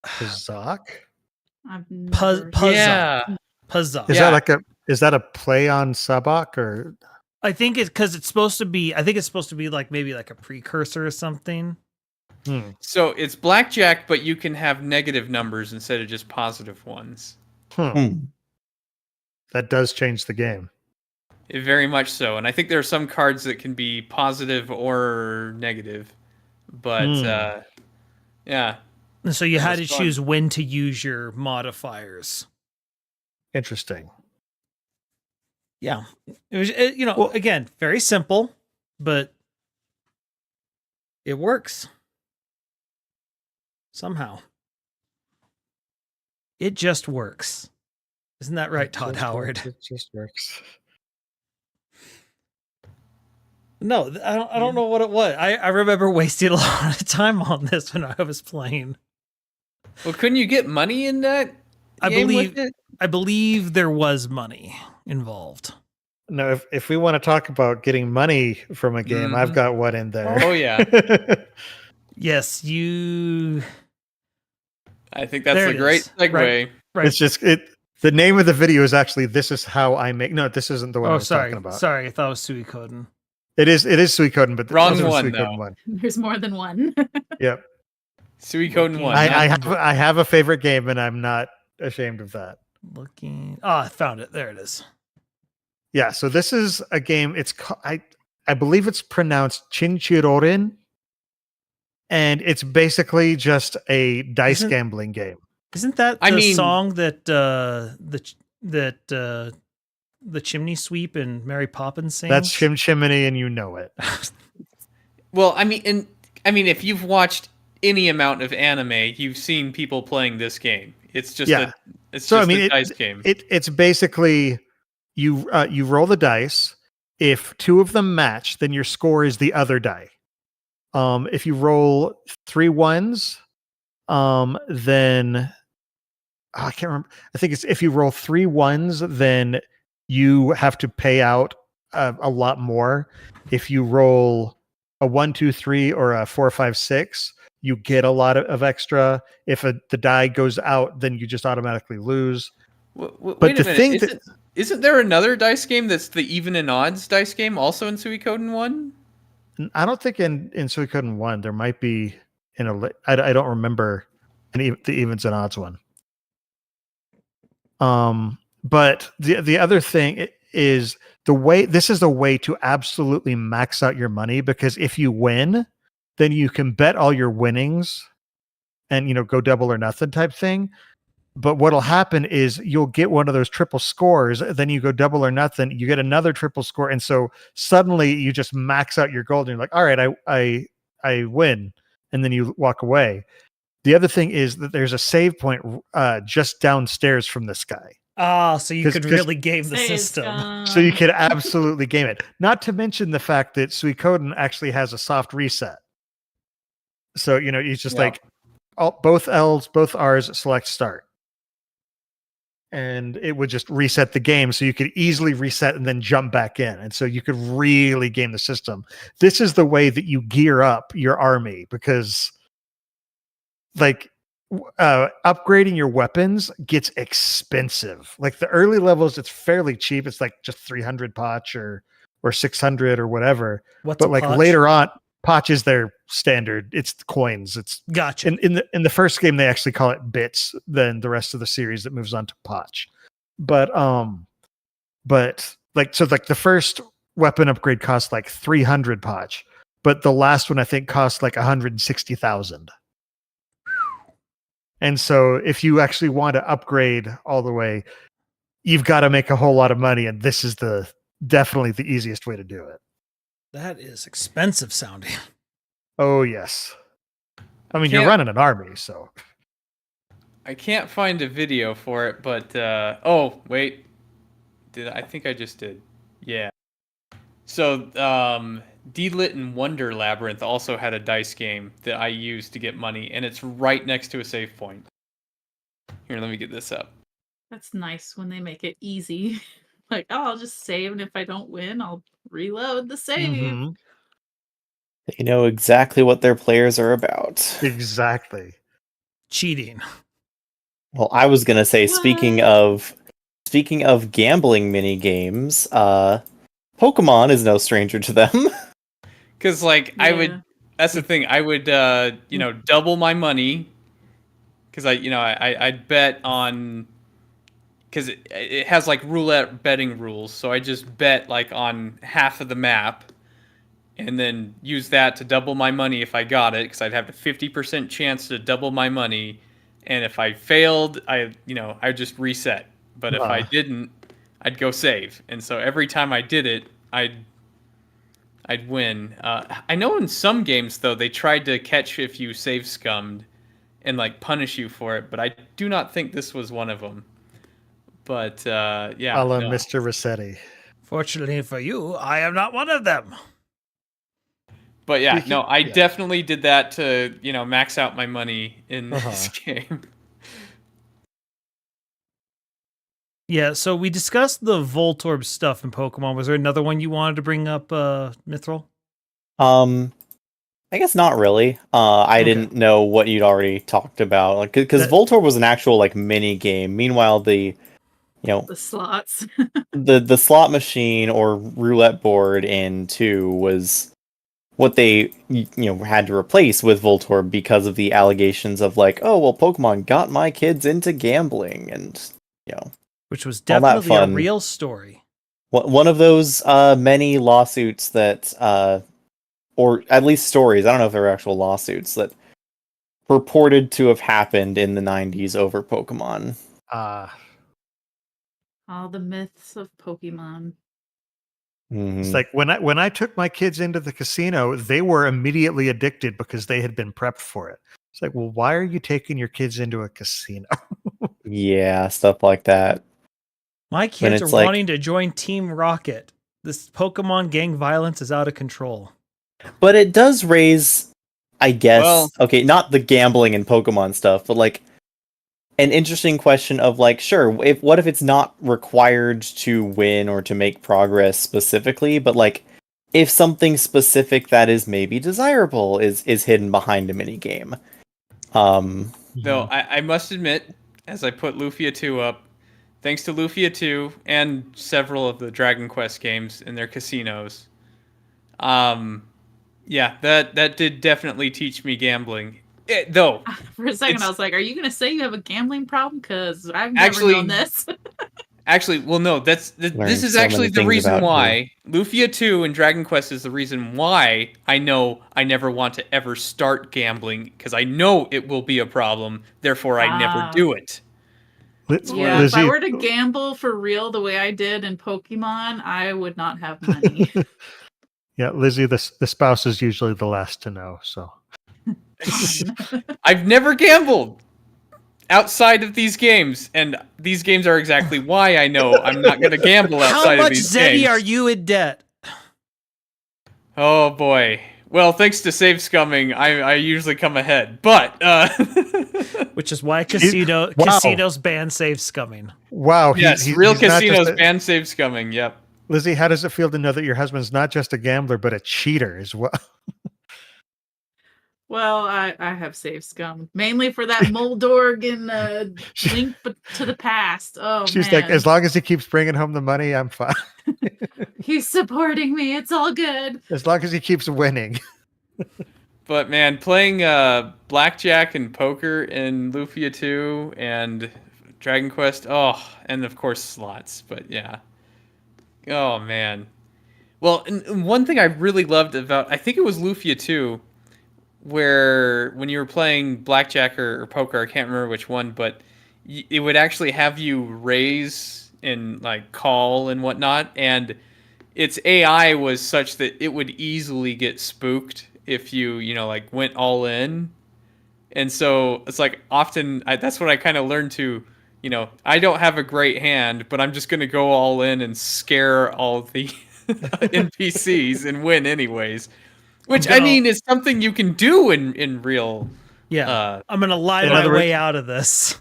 Pazak? I've never... Puzzle. Yeah. Pazak. Is that a play on Sabak or? I think it's because it's supposed to be. I think it's supposed to be maybe a precursor or something. So it's blackjack, but you can have negative numbers instead of just positive ones. That does change the game. Very much so. And I think there are some cards that can be positive or negative. But yeah, And so you that had was to fun. choose when to use your modifiers. Interesting. Yeah. It was, Well- again, very simple, but it works. Somehow. It just works. Isn't that right, Todd Howard? It just works. No, I don't know what it was. I remember wasting a lot of time on this when I was playing. Well, couldn't you get money in that game with it? I believe there was money involved. No, if we want to talk about getting money from a game, I've got one in there. Oh, yeah. Yes, you. I think that's There a it great is. segue. Right. It's just the name of the video is actually "This is how I make." No, this isn't the one I Oh, was sorry. talking about. Sorry, I thought it was Suikoden. It is Suikoden, but Wrong this was one, Suikoden though. one. There's more than one. Yep. Suikoden 1. I have a favorite game, and I'm not ashamed of that. Looking. Ah, I found it. There it is. Yeah. So this is a game. I believe it's pronounced Chinchirorin, and it's basically just a dice gambling game. Isn't that I the mean- song that the chimney sweep and Mary Poppins sings? That's Chim Chimney, and you know it. Well, I mean, if you've watched any amount of anime, you've seen people playing this game. It's just Yeah. it's So, I just mean, a dice game. It's basically you roll the dice. If two of them match, then your score is the other die. If you roll 3 ones, then I can't remember. I think it's if you roll 3 ones, then you have to pay out a lot more. If you roll a 1, 2, 3, or a 4, 5, 6, you get a lot of extra. If the die goes out, then you just automatically lose. But But the thing isn't there another dice game that's the even and odds dice game also in Suikoden 1? I don't think in Suikoden 1 there might be I don't remember the evens and odds one. But the other thing is this is the way to absolutely max out your money, because if you win, then you can bet all your winnings and go double or nothing type thing. But what'll happen is you'll get one of those triple scores, then you go double or nothing, you get another triple score, and so suddenly you just max out your gold and you're like, all right, I win, and then you walk away. The other thing is that there's a save point just downstairs from this guy. Ah, so you could 'cause- really game the system. So you could absolutely game it. Not to mention the fact that Suikoden actually has a soft reset. So, it's just like both L's, both R's, select start. And it would just reset the game, so you could easily reset and then jump back in. And so you could really game the system. This is the way that you gear up your army, because upgrading your weapons gets expensive. Like the early levels, it's fairly cheap. It's like just 300 potch or 600 or whatever. What's But a like potch? later on, potch is their standard. It's coins. It's Gotcha. in the first game they actually call it bits. Then the rest of the series that moves on to potch. But the first weapon upgrade costs like 300 potch, but the last one I think costs like 160,000. And so if you actually want to upgrade all the way, you've got to make a whole lot of money, and this is definitely the easiest way to do it. That is expensive sounding. Oh yes. I mean, you're running an army, so I can't find a video for it, but oh wait, I think I just did. Yeah. So D-Lit and Wonder Labyrinth also had a dice game that I used to get money, and it's right next to a save point. Here, let me get this up. That's nice when they make it easy. Like, oh, I'll just save, and if I don't win, I'll reload the save. Mhm. They know exactly what their players are about. Exactly. Cheating. Well, I was gonna say, speaking What? of gambling mini games, Pokemon is no stranger to them. Because I would. Yeah. That's the thing. I would double my money. Because I'd bet on. because it has like roulette betting rules. So I just bet like on half of the map, and then use that to double my money if I got it, because I'd have a 50% chance to double my money. And if I failed, I just reset. But if I didn't, I'd go save. And so every time I did it, I'd win. I know in some games though they tried to catch if you save scummed and like punish you for it, but I do not think this was one of them. But yeah, A la no. Mr. Rossetti. Fortunately for you, I am not one of them. But yeah, Speaking- no, I yeah. definitely did that to max out my money in this game. Yeah, so we discussed the Voltorb stuff in Pokemon. Was there another one you wanted to bring up, Mithril? I guess not really. I didn't know what you'd already talked about, like because Voltorb was an actual like mini game. Meanwhile, the slots. the slot machine or roulette board in 2 was what they had to replace with Voltorb because of the allegations of like, oh well, Pokemon got my kids into gambling, and Which was all that definitely a fun. real story. One of those many lawsuits that or at least stories, I don't know if they were actual lawsuits, that purported to have happened in the 90s over Pokemon. All the myths of Pokemon. It's like when I took my kids into the casino, they were immediately addicted because they had been prepped for it. It's like, well, why are you taking your kids into a casino? Yeah, stuff like that. My kids are it's like- wanting to join Team Rocket. This Pokemon gang violence is out of control. But it does raise, I guess, Well- okay, not the gambling and Pokemon stuff, but like an interesting question of like, sure, what if it's not required to win or to make progress specifically, but like if something specific that is maybe desirable is hidden behind a mini game. Though I must admit, as I put Lufia 2 up, thanks to Lufia 2 and several of the Dragon Quest games in their casinos, yeah, that did definitely teach me gambling. Though, For a second, It's- I was like, "Are you going to say you have a gambling problem?" Because I've never known this. actually, well, no, this Learned is so actually many the things reason about why Lufia 2 and Dragon Quest is the reason why I know I never want to ever start gambling, because I know it will be a problem. Therefore, I never do it. Yeah, if I Lizzie, were to gamble for real the way I did in Pokemon, I would not have money. yeah, Lizzie, the spouse is usually the last to know. So I've never gambled outside of these games, and these games are exactly why I know I'm not going to gamble How outside of much these Zeddy games. are you in debt? Oh boy. Well, thanks to save scumming, I usually come ahead. But Which is why Wow. casinos ban safe scumming. wow, yes, he's real not just casinos a- ban save scumming. Yep. Lizzie, how does it feel to know that your husband's not just a gambler but a cheater as well? Well, I have save scum mainly for that Moldorg and Link to the Past. Oh She's man, like, as long as he keeps bringing home the money, I'm fine. he's supporting me. It's all good. As long as he keeps winning. But man, playing blackjack and poker in Lufia 2 and Dragon Quest, and of course slots. But yeah, oh man. Well, and one thing I really loved about, I think it was Lufia 2, where when you were playing blackjack or poker, I can't remember which one, but it would actually have you raise and like call and whatnot, and its AI was such that it would easily get spooked if you like went all in. And so it's like often that's what I kind of learned to, I don't have a great hand, but I'm just going to go all in and scare all the NPCs and win anyways. Which I mean is something you can do in real. Yeah, I'm gonna lie in my other way words- out of this.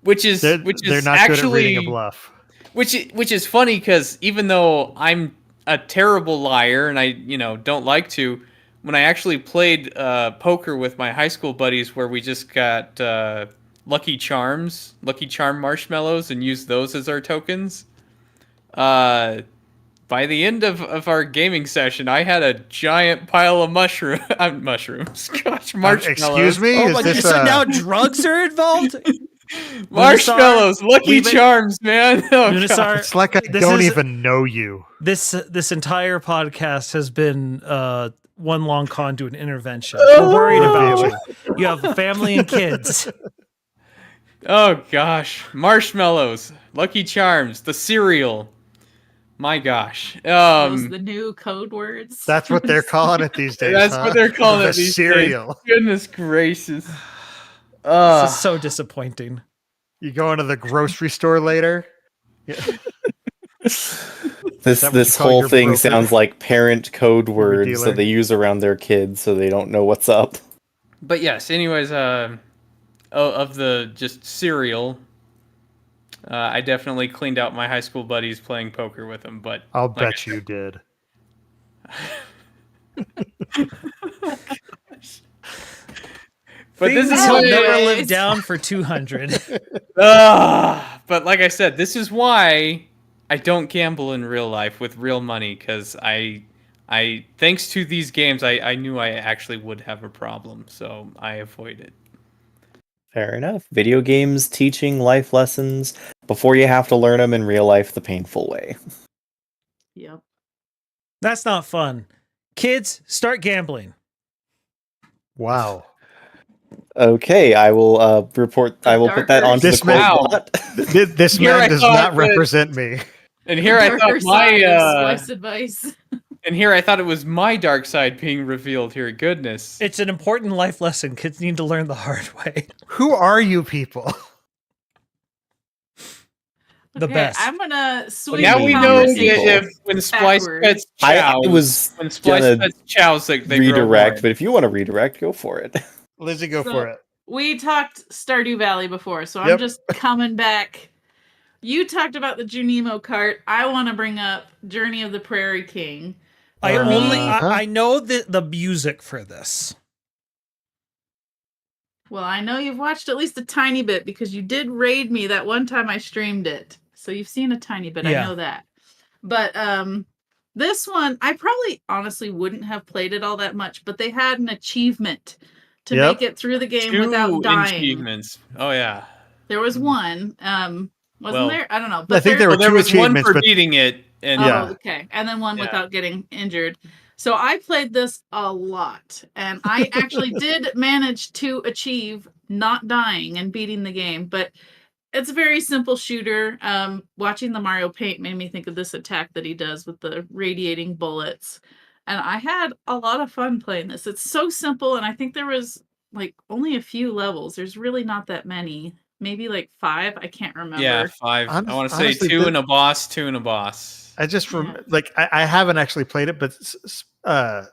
Which is They're not actually good at reading a bluff. which is funny because even though I'm a terrible liar and I don't like to, when I actually played poker with my high school buddies, where we just got Lucky Charm marshmallows and used those as our tokens. By the end of our gaming session, I had a giant pile of mushrooms. Gosh, marshmallows. Excuse me? Oh Is my this so now drugs are involved? Marshmallows, Lucky we've been- Charms, man. Oh, Lunisar, God. It's like I This don't is- even know you. this entire podcast has been one long conduit intervention. Oh, We're worried about really? you. You have a family and kids. Oh gosh, marshmallows, Lucky Charms, the cereal. My gosh. Those the new code words. That's what they're calling it these days. That's huh? what they're calling The it these cereal. days. Goodness gracious. This is so disappointing. You go into the grocery store later. Yeah. This that what this you call whole your thing broker? sounds like parent code words dealer? that they use around their kids so they don't know what's up. But yes, anyways, of the just cereal, I definitely cleaned out my high school buddies playing poker with them. But I'll like I bet you did. But this Things is he'll why, never live down for 200. but like I said, this is why I don't gamble in real life with real money, because I thanks to these games, I knew I actually would have a problem, so I avoid it. Fair enough. Video games teaching life lessons before you have to learn them in real life the painful way. Yep. That's not fun. Kids, start gambling. Wow. Okay, I will report. I will put that Darker onto the This quote man- bot. This Here I man does thought not that- represent me. And here I Darker thought side of my Splice advice. and here I thought it was my dark side being revealed here. Goodness. It's an important life lesson. Kids need to learn the hard way. Who are you people? The Okay, best. I'm gonna swing Now the we know conversation if when Splice backward. Pets I chows, was when Splice gonna Pets chows, they grow redirect, more. but if you want to redirect, go for it. Lizzie, go So- for it. We talked Stardew Valley before, so I'm Yep. just coming back. You talked about the Junimo cart. I want to bring up Journey of the Prairie King. I For me- only Uh-huh. I know the music for this. Well, I know you've watched at least a tiny bit because you did raid me that one time I streamed it. So you've seen a tiny bit. Yeah. I know that. But this one, I probably honestly wouldn't have played it all that much, but they had an achievement to Yep. make it through the game Two without dying. achievements. Oh yeah. There was one. Wasn't Well, there? I don't know. I think there Well, were there two was one achievements, for but beating it, and Yeah. Oh, okay. And then one Yeah. without getting injured. So I played this a lot. And I actually did manage to achieve not dying and beating the game. But it's a very simple shooter. Watching the Mario paint made me think of this attack that he does with the radiating bullets. And I had a lot of fun playing this. It's so simple. And I think there was like only a few levels. There's really not that many. Maybe like 5. I can't remember. yeah, 5. I want to say Honestly, 2 the- and a boss, 2 and a boss. I just Yeah. like I haven't actually played it, but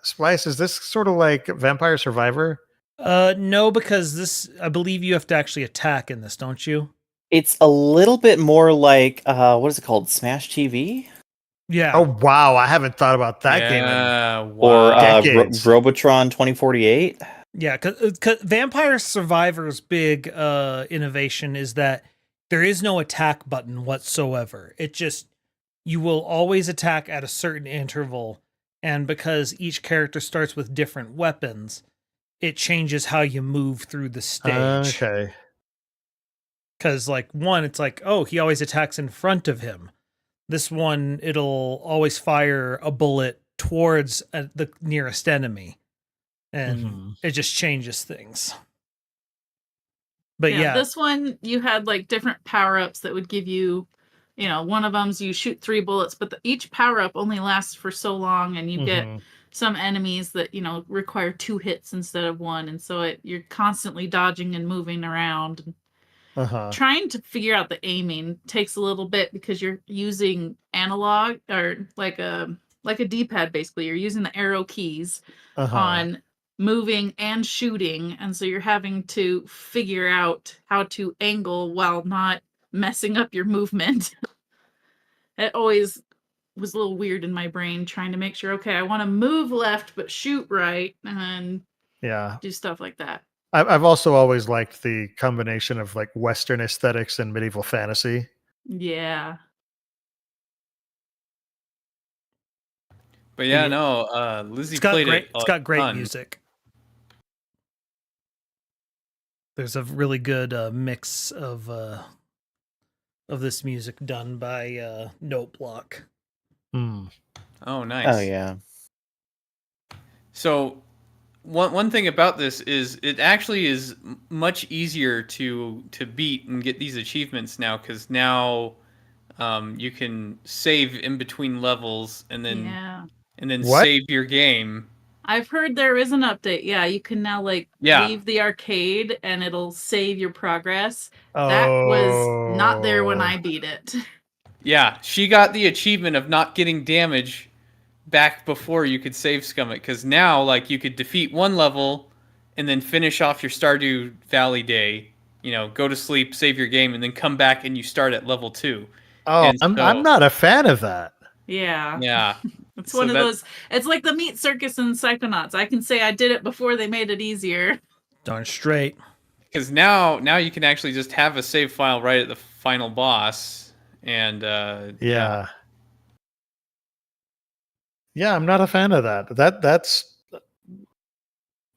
Splice, is this sort of like Vampire Survivor? No, because this I believe you have to actually attack in this, don't you? It's a little bit more like what is it called? Smash TV Yeah. Oh wow, I haven't thought about that game. Yeah, or wow. Decades. Robotron 2048? Yeah, because Vampire Survivor's big innovation is that there is no attack button whatsoever. It just, you will always attack at a certain interval, and because each character starts with different weapons, it changes how you move through the stage. Okay. Because, like, one, it's like, oh, he always attacks in front of him. This one, it'll always fire a bullet towards the nearest enemy. And Mhm. it just changes things. But yeah, This one you had like different power ups that would give you, one of them's you shoot 3 bullets, but each power up only lasts for so long, and you get Mhm. some enemies that require 2 hits instead of 1, and so you're constantly dodging and moving around. Uh-huh. Trying to figure out the aiming takes a little bit because you're using analog or like a D-pad basically. You're using the arrow keys Uh-huh. on moving and shooting, and so you're having to figure out how to angle while not messing up your movement. It always was a little weird in my brain trying to make sure, okay, I want to move left but shoot right and Yeah. do stuff like that. I've also always liked the combination of like Western aesthetics and medieval fantasy. Yeah. But yeah, no, Lizzie it's got played great. it. It's got great ton. music. There's a really good mix of this music done by Note Block. Hmm. Oh, nice. Oh yeah. So one thing about this is it actually is much easier to beat and get these achievements now, because now you can save in between levels and Yeah. then What? save your game. I've heard there is an update. Yeah, you can now Yeah. leave the arcade and it'll save your progress. That was not there when Oh. I beat it. Yeah, she got the achievement of not getting damage back before you could save scum it, because now like you could defeat one level and then finish off your Stardew Valley day, go to sleep, save your game, and then come back and you start at level 2. Oh, And I'm so not a fan of that. Yeah. yeah, It's so one of that those. It's like the Meat Circus and Psychonauts. I can say I did it before they made it easier. Darn straight. because now you can actually just have a save file right at the final boss, and Yeah. Yeah, I'm not a fan of that. That's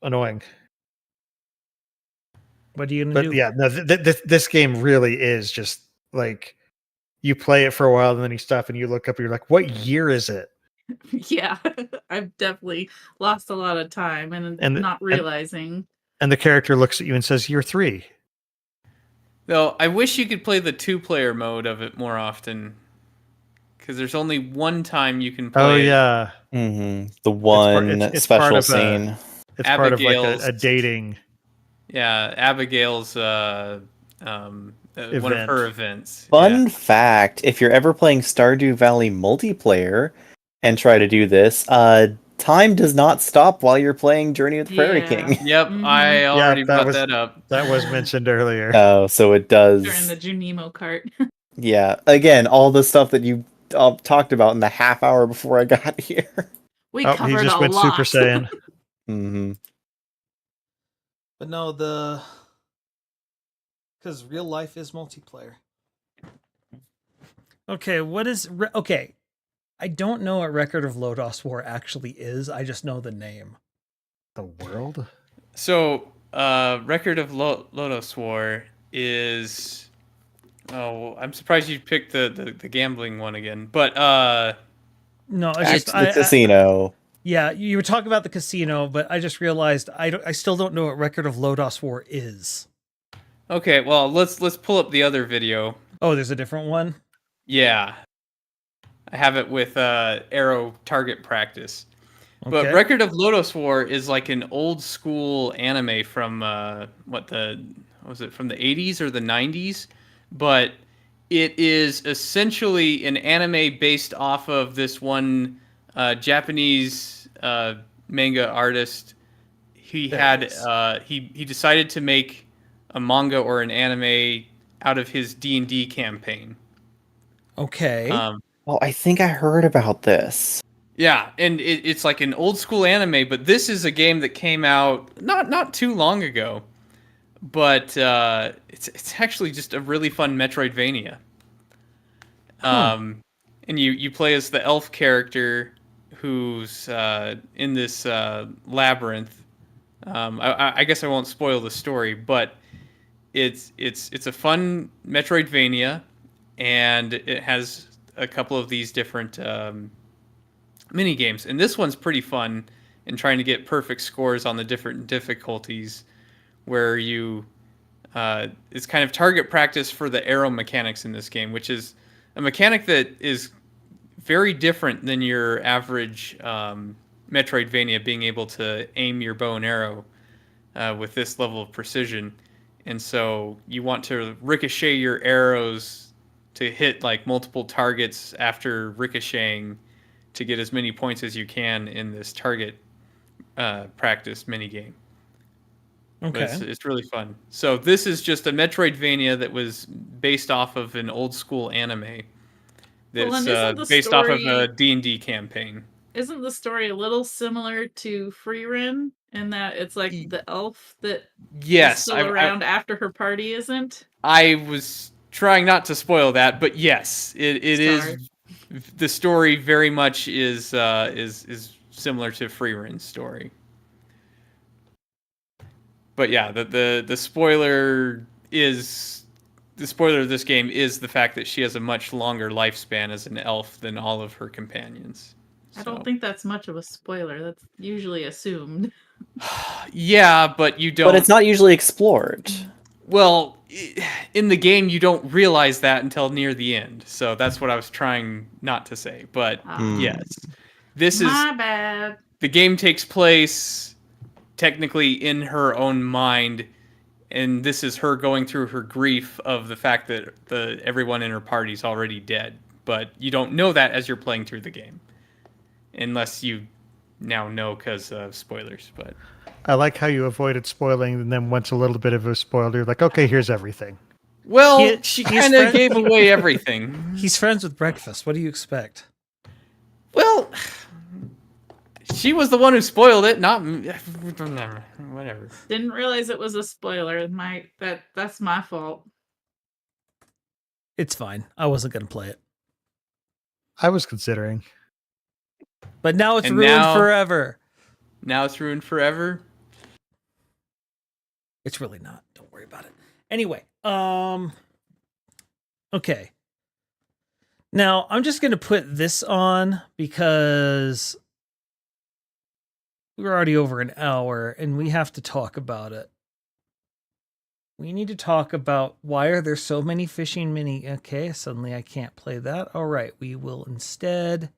annoying. What are you gonna But do? yeah, no, this game really is just like you play it for a while and then you stop and you look up and you're like, what year is it? Yeah, I've definitely lost a lot of time and And not realizing. and the character looks at you and says, "You're 3." though I wish you could play the 2-player mode of it more often, because there's only one time you can play Oh it. yeah, The one it's part special of scene. it's part of like Abigail's a dating. Yeah, Abigail's one of Event. her events. Fun fact, if you're ever playing Stardew Valley multiplayer and try to do this, time does not stop while you're playing Journey of the Prairie Yeah. King. Yep, Mhm. I already that brought was- that up. That was mentioned earlier. Oh, so it does. During the Junimo cart. Yeah, again, all the stuff that you talked about in the half hour before I got here. We Oh, he covered just a went lot. Super Saiyan. hmm But no, because real life is multiplayer. Okay, okay? I don't know what Record of Lodoss War actually is. I just know the name. The world? So, Record of Lodos War is. Oh, I'm surprised you picked the gambling one again. But No, it's Back just to the casino. yeah, you were talking about the casino, but I just realized I still don't know what Record of Lodoss War is. okay, well let's pull up the other video. Oh, there's a different one. Yeah, I have it with arrow target practice. Okay. But Record of Lodos War is like an old school anime from what was it, from the 80s or the 90s? But it is essentially an anime based off of this one Japanese manga artist. He There had it is. he decided to make a manga or an anime out of his D&D campaign. Okay. Well, I think I heard about this. Yeah, and it's like an old school anime, but this is a game that came out not too long ago. But it's actually just a really fun Metroidvania. And you play as the elf character who's in this labyrinth. I guess I won't spoil the story, but it's a fun Metroidvania, and it has a couple of these different mini games, and this one's pretty fun in trying to get perfect scores on the different difficulties, where you it's kind of target practice for the arrow mechanics in this game, which is a mechanic that is very different than your average Metroidvania, being able to aim your bow and arrow with this level of precision. And so you want to ricochet your arrows to hit like multiple targets after ricocheting to get as many points as you can in this target practice minigame. But Okay. it's really fun. So this is just a Metroidvania that was based off of an old school anime. That's Well, and isn't the based off of story- a D&D campaign. Isn't the story a little similar to Freerun in that it's like the elf that is Yes, still around after her party isn't? I was trying not to spoil that, but yes, it Sorry. is. The story very much is similar to Freerun's story. But yeah, the spoiler is the spoiler of this game is the fact that she has a much longer lifespan as an elf than all of her companions. I don't think that's much of a spoiler. That's usually assumed. Yeah, but you don't. But it's not usually explored. Well, in the game, you don't realize that until near the end. So that's what I was trying not to say. But yes, this is My bad. the game takes place technically in her own mind, and this is her going through her grief of the fact that everyone in her party's already dead. But you don't know that as you're playing through the game, unless you now know because of spoilers. But I like how you avoided spoiling and then went a little bit of a spoiler. Like, okay, here's everything. well, she he's kind of friend- gave away everything. He's friends with breakfast. What do you expect? Well, she was the one who spoiled it, not whatever. Didn't realize it was a spoiler. That's my fault. It's fine. I wasn't going to play it. I was considering. But now it's And ruined now- forever. Now it's ruined forever. It's really not. Don't worry about it. Anyway, okay. Now, I'm just going to put this on because we're already over an hour and we have to talk about it. We need to talk about why are there so many fishing mini... Okay, suddenly I can't play that. All right, we will instead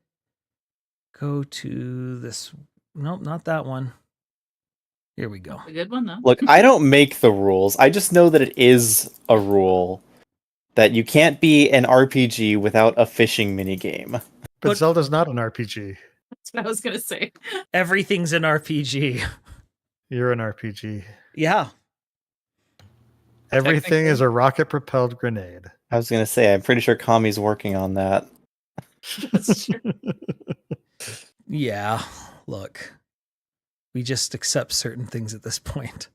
go to this... Nope, not that one. Here we go. A good one though. Look, I don't make the rules. I just know that it is a rule that you can't be an RPG without a fishing minigame. But But- Zelda's not an RPG. That's what I was gonna say. Everything's an RPG. You're an RPG. Yeah. Everything Technically. is a rocket-propelled grenade. I was gonna say, I'm pretty sure Kami's working on that. That's true. Yeah. Look. We just accept certain things at this point.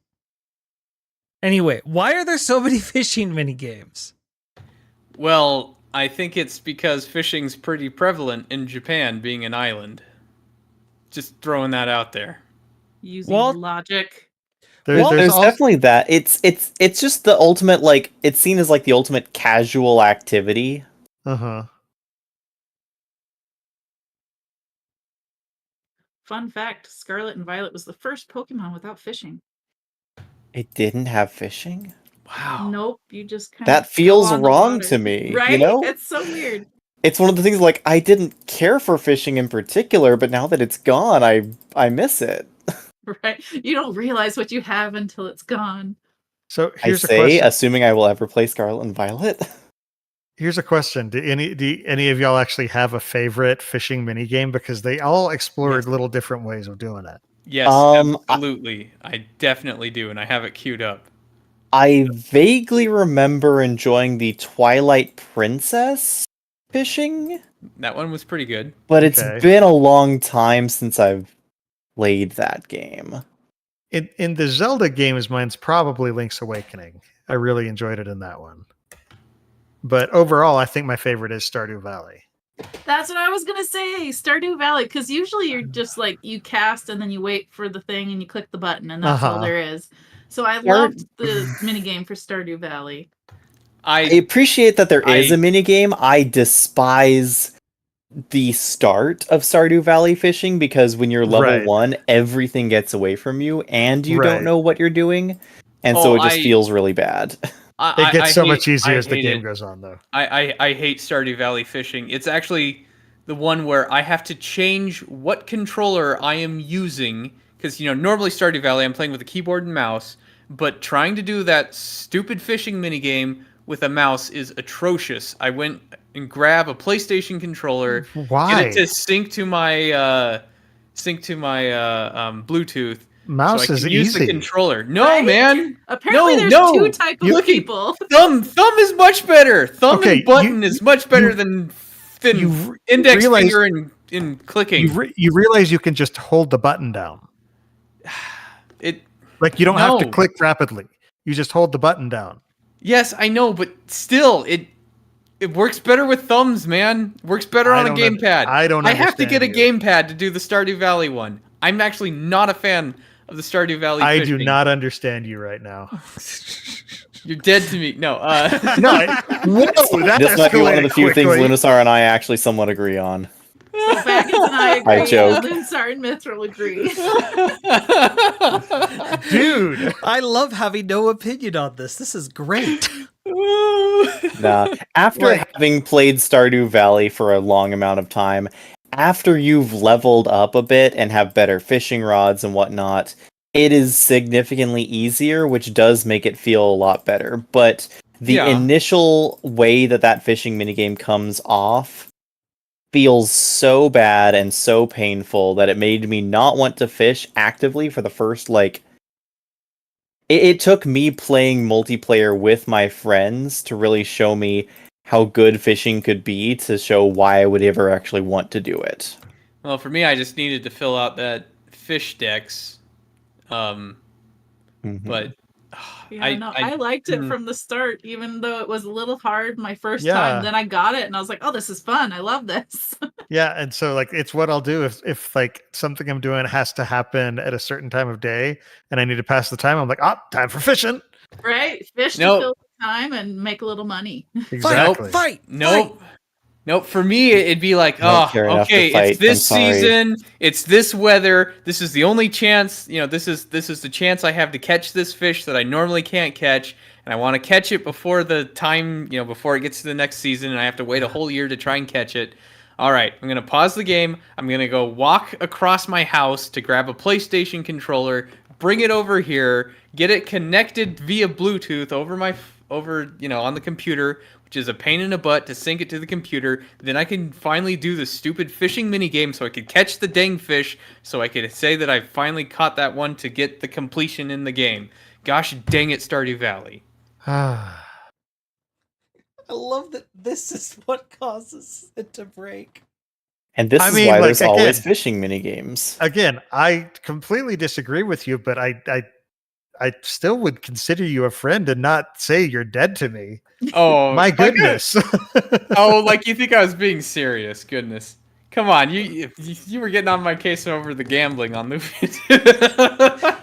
Anyway, why are there so many fishing mini games? Well, I think it's because fishing's pretty prevalent in Japan, being an island. Just throwing that out there. Using Well- logic. Well, There's also- definitely that. It's just the ultimate, like, it's seen as like the ultimate casual activity. Uh-huh. Fun fact: Scarlet and Violet was the first Pokemon without fishing. It didn't have fishing. Wow. Nope, you just kind That feels wrong to me, right? you know? It's so weird. It's one of the things, like, I didn't care for fishing in particular, but now that it's gone, I miss it. Right? You don't realize what you have until it's gone. So I here's a say, question. assuming I will ever play Scarlet and Violet. Here's a question. Do any of y'all actually have a favorite fishing mini game? Because they all explored Yes. little different ways of doing it. Yes, I- absolutely. I definitely do, and I have it queued up. I vaguely remember enjoying the Twilight Princess fishing, That one was pretty good. but it's Okay. been a long time since I've played that game. In the Zelda games, mine's probably Link's Awakening. I really enjoyed it in that one. But overall, I think my favorite is Stardew Valley. That's what I was gonna say, Stardew Valley, because usually you're just like you cast and then you wait for the thing and you click the button and that's all Uh-huh. there is. So I loved the minigame for Stardew Valley. I I appreciate that there is I- a minigame. I despise the start of Stardew Valley fishing because when you're level Right. 1, everything gets away from you and you Right. don't know what you're doing. And so Oh, it just I- feels really bad. It gets so hate- much easier I as the hate game it. goes on, though. I hate Stardew Valley fishing. It's actually the one where I have to change what controller I am using because normally Stardew Valley I'm playing with a keyboard and mouse, but trying to do that stupid fishing minigame with a mouse is atrocious. I went and grab a PlayStation controller, Why? get it to sync to my Bluetooth. Mouse so I is can use the easy. controller. No, Right? man. Apparently, there's no. two type of Clicking. people. Thumb is much better. Thumb Okay, and button is much better you- than you re- index realize- finger and clicking. You realize you can just hold the button down. It Like you don't have to No. click rapidly. You just hold the button down. yes, I know, but still it works better with thumbs, man. Works better I on a don't gamepad. I don't I have to get a understand you. gamepad to do the Stardew Valley one. I'm actually not a fan of the Stardew Valley I fishing. do not understand you right now. You're dead to me. No. No, whoa, that This might be one of the escalated few things quickly. Lunarsar and I actually somewhat agree on. So Baggins and I agree, joke. and Lunsar and Mithril agree. Dude. I love having no opinion on this. This is great. Nah. After Like- having played Stardew Valley for a long amount of time, after you've leveled up a bit and have better fishing rods and whatnot, it is significantly easier, which does make it feel a lot better. But the Yeah. initial way that fishing minigame comes off feels so bad and so painful that it made me not want to fish actively for the first, like... It took me playing multiplayer with my friends to really show me how good fishing could be, to show why I would ever actually want to do it. Well, for me, I just needed to fill out that fish decks. Mhm. But Yeah, I liked it from the start, even though it was a little hard my first Yeah. time. Then I got it, and I was like, "Oh, this is fun! I love this." Yeah, and so like it's what I'll do if like something I'm doing has to happen at a certain time of day and I need to pass the time, I'm like, time for fishing. Right? Fish Nope. to fill the time and make a little money. Exactly. Fight! Nope. Nope. For me, it'd be like, I don't care enough to okay, fight, it's this I'm sorry. season, it's this weather, this is the only chance, this is the chance I have to catch this fish that I normally can't catch, and I want to catch it before the time, before it gets to the next season, and I have to wait a whole year to try and catch it. All right, I'm going to pause the game. I'm going to go walk across my house to grab a PlayStation controller, bring it over here, get it connected via Bluetooth over on the computer, which is a pain in the butt to sync it to the computer. Then I can finally do the stupid fishing mini game so I could catch the dang fish, so I could say that I finally caught that one to get the completion in the game. Gosh dang it, Stardew Valley. I love that this is what causes it to break. And this I is mean, why like, there's always again- fishing minigames. Again, I completely disagree with you, but I still would consider you a friend and not say you're dead to me. Oh My goodness. Like you think I was being serious? Goodness, come on, you were getting on my case over the gambling on Luffy.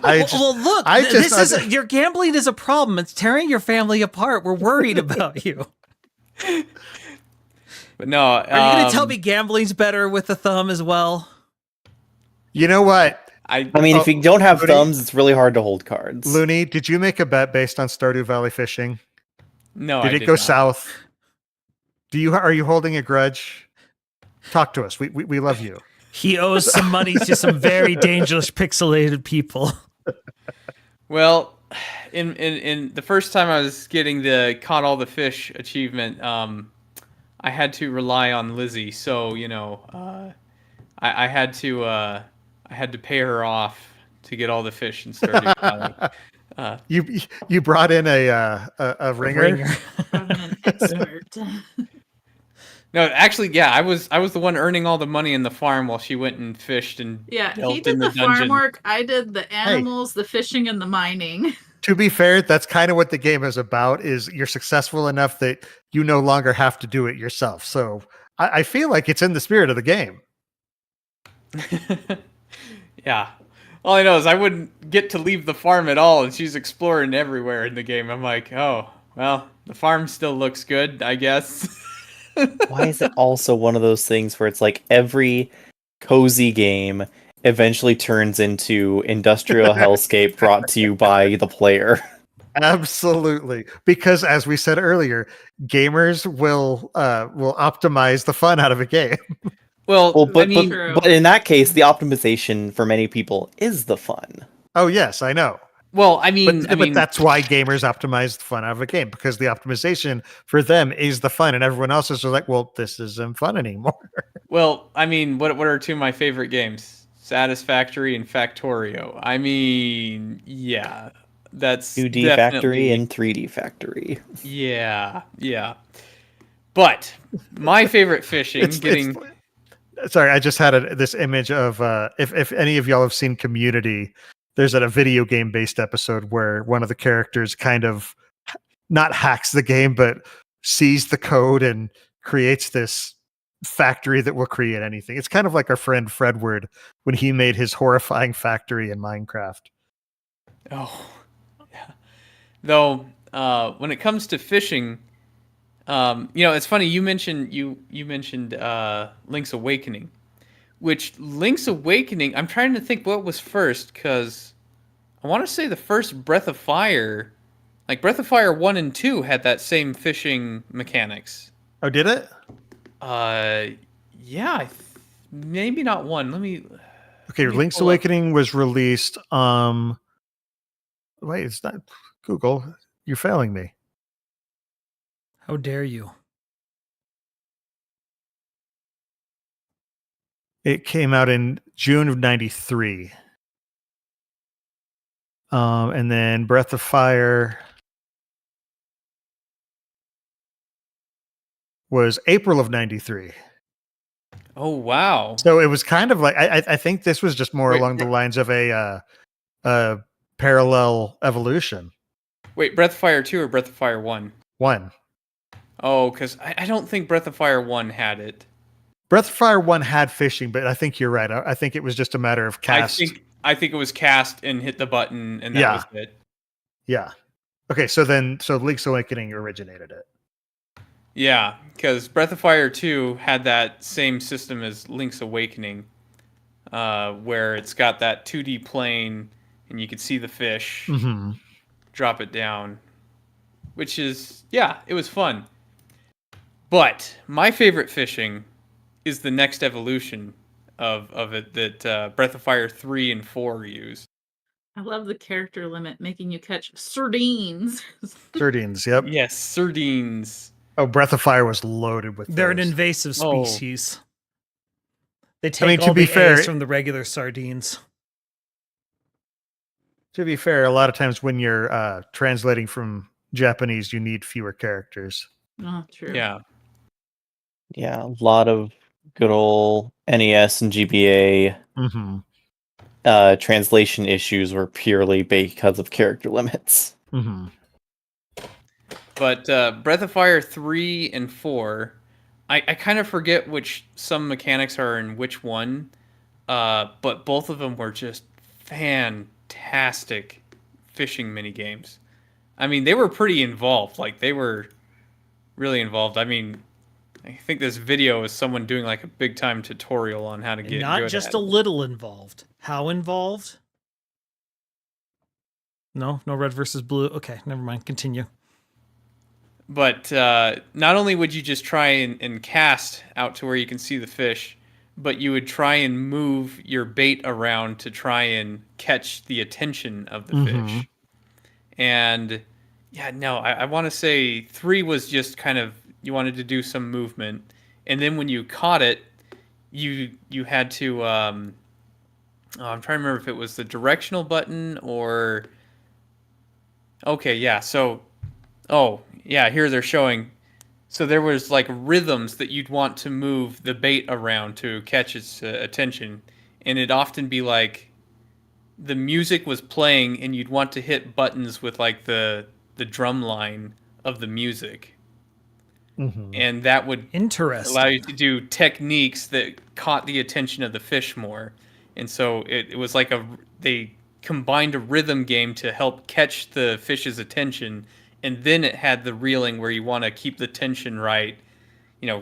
Well, look, I this just- is your gambling is a problem. It's tearing your family apart. We're worried about you. But no, Are you going to tell me gambling's better with the thumb as well? You know what, I mean, if you don't have Looney- thumbs, it's really hard to hold cards. Looney? Did you make a bet based on Stardew Valley fishing? No, Did I it go not. south? Are you holding a grudge? Talk to us. We love you. He owes some money to some very dangerous pixelated people. Well, in the first time I was getting the caught all the fish achievement, I had to rely on Lizzie. So I had to pay her off to get all the fish in Stardew Valley. You brought in a ringer. I'm an expert. No, actually, yeah, I was the one earning all the money in the farm while she went and fished and Yeah, he delved did in the farm dungeon. work. I did the animals, the fishing, and the mining. To be fair, that's kind of what the game is about. Is you're successful enough that you no longer have to do it yourself. So I feel like it's in the spirit of the game. Yeah. All I know is I wouldn't get to leave the farm at all, and she's exploring everywhere in the game. I'm like, oh, well, the farm still looks good, I guess. Why is it also one of those things where it's like every cozy game eventually turns into industrial hellscape brought to you by the player? Absolutely, because as we said earlier, gamers will optimize the fun out of a game. Well, Well, but, I mean, True. but in that case, the optimization for many people is the fun. Oh yes, I know. well, I mean, But that's why gamers optimize the fun out of a game, because the optimization for them is the fun, and everyone else is just like, well, this isn't fun anymore. well, I mean, what are two of my favorite games? Satisfactory and Factorio. I mean, yeah, that's 2D definitely, Factory and 3D Factory. yeah. But my favorite fishing, Sorry, I just had this image of if any of y'all have seen Community, there's a video game based episode where one of the characters kind of not hacks the game, but sees the code and creates this factory that will create anything. It's kind of like our friend Fredward when he made his horrifying factory in Minecraft. Oh, yeah. Though, when it comes to fishing, it's funny you mentioned Link's Awakening, which Link's Awakening. I'm trying to think what was first because I want to say the first Breath of Fire, like Breath of Fire 1 and 2, had that same fishing mechanics. Oh, did it? Yeah, maybe not 1. Okay, Let me Link's pull up. Awakening was released. Wait, it's not Google. You're failing me. How dare you? It came out in June of '93. And then Breath of Fire was April of '93. Oh wow! So it was kind of like I think this was just more Wait, along the lines of a parallel evolution. Wait, Breath of Fire 2 or Breath of Fire 1? One. Oh, because I don't think Breath of Fire 1 had it. Breath of Fire 1 had fishing, but I think you're right. I think it was just a matter of cast. I think it was cast and hit the button and that Yeah. was it. Yeah. Okay, so Link's Awakening originated it. Yeah, because Breath of Fire 2 had that same system as Link's Awakening, where it's got that 2D plane and you could see the fish, Mm-hmm. drop it down, which is, yeah, it was fun. But my favorite fishing is the next evolution of it that Breath of Fire 3 and 4 use. I love the character limit making you catch sardines. Sardines, yep. Yes, sardines. Oh, Breath of Fire was loaded with They're an those. invasive Oh. species. They take to all be the fair- A's from the regular sardines. To be fair, a lot of times when you're translating from Japanese, you need fewer characters. Oh, true. Yeah. Yeah, a lot of good old NES and GBA Mm-hmm. translation issues were purely because of character limits. Mm-hmm. But Breath of Fire 3 and 4, I kind of forget which some mechanics are in which one, but both of them were just fantastic fishing mini games. I mean, they were pretty involved. Like, they were really involved. I mean, I think this video is someone doing like a big time tutorial on how to get Not good just at a it. little involved. How involved? No red versus blue. Okay, never mind. Continue. But not only would you just try and cast out to where you can see the fish, but you would try and move your bait around to try and catch the attention of the fish. And yeah, no, I want to say 3 was just kind of, you wanted to do some movement. And then when you caught it, you had to, I'm trying to remember if it was the directional button or, okay, yeah, so, oh, yeah, here they're showing. So there was like rhythms that you'd want to move the bait around to catch its attention, and it'd often be like the music was playing, and you'd want to hit buttons with like the drum line of the music, and that would Interesting. allow you to do techniques that caught the attention of the fish more. And so it was like they combined a rhythm game to help catch the fish's attention, and then it had the reeling where you want to keep the tension right,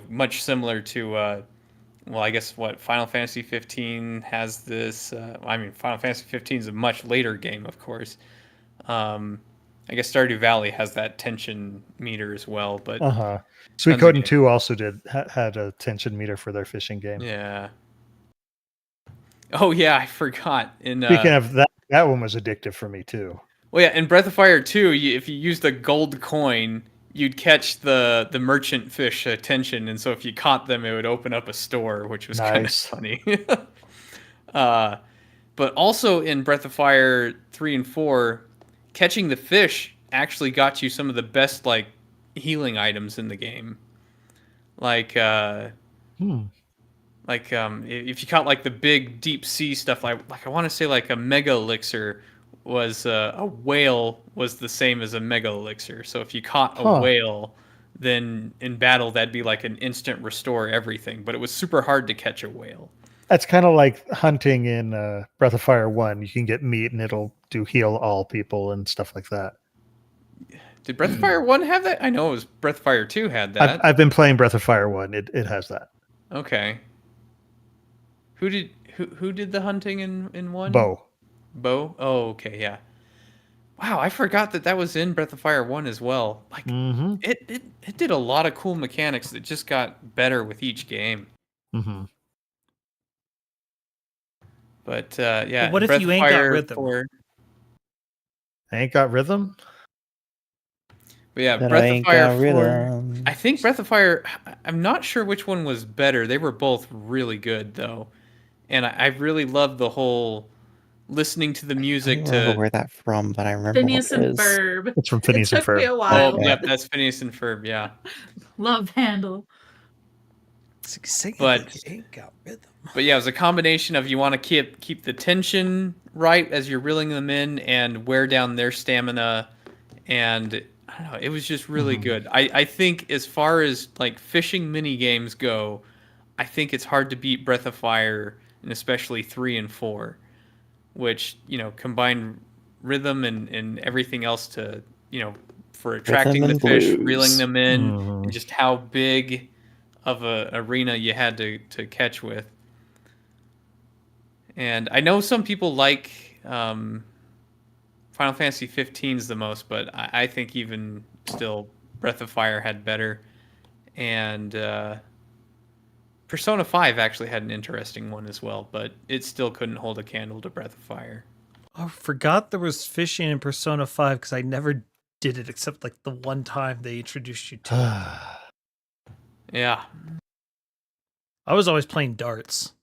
much similar to well, I guess what Final Fantasy 15 has this. Final Fantasy 15 is a much later game, of course. I guess Stardew Valley has that tension meter as well, but Suikoden 2 also had a tension meter for their fishing game. yeah. Oh yeah, I forgot. Speaking of that one was addictive for me too. Well, yeah, in Breath of Fire 2, if you used a gold coin, you'd catch the merchant fish attention, and so if you caught them, it would open up a store, which was kind of Nice. funny. But also in Breath of Fire 3 and 4, catching the fish actually got you some of the best like healing items in the game. Like if you caught like the big deep sea stuff, like I want to say like a mega elixir was a whale was the same as a mega elixir. So if you caught a whale, then in battle that'd be like an instant restore everything. But it was super hard to catch a whale. That's kind of like hunting in Breath of Fire 1. You can get meat and it'll do heal all people and stuff like that. Did Breath of Fire 1 have that? I know it was Breath of Fire 2 had that. I've been playing Breath of Fire 1. It has that. Okay. Who did the hunting in 1? Bow. Bo? Oh, okay, yeah. Wow, I forgot that was in Breath of Fire 1 as well. Like Mm-hmm. it did a lot of cool mechanics that just got better with each game. Mm-hmm. But yeah, But what if Breath you of ain't got Fire rhythm? 4 I ain't got rhythm. But yeah, That Breath I of ain't Fire got 4. rhythm. I think Breath of Fire. I'm not sure which one was better. They were both really good though, and I really loved the whole listening to the I music don't remember to. where that from, but I remember Phineas what it and is. Ferb. It's from It Phineas and took me Ferb. a while. Oh, Okay. yep, that's Phineas and Ferb. Yeah, Love handle. Sing it But- that you ain't got rhythm. but yeah, it was a combination of you want to keep the tension right as you're reeling them in and wear down their stamina, and I don't know, it was just really good. I think as far as like fishing mini games go, I think it's hard to beat Breath of Fire, and especially 3 and 4, which combine rhythm and everything else to for attracting the and fish, blues. reeling them in, Mhm. and just how big of a arena you had to catch with. And I know some people like Final Fantasy 15's the most, but I think even still Breath of Fire had better. And Persona 5 actually had an interesting one as well, but it still couldn't hold a candle to Breath of Fire. Oh, I forgot there was fishing in Persona 5 because I never did it except like the one time they introduced you to it. Yeah. I was always playing darts.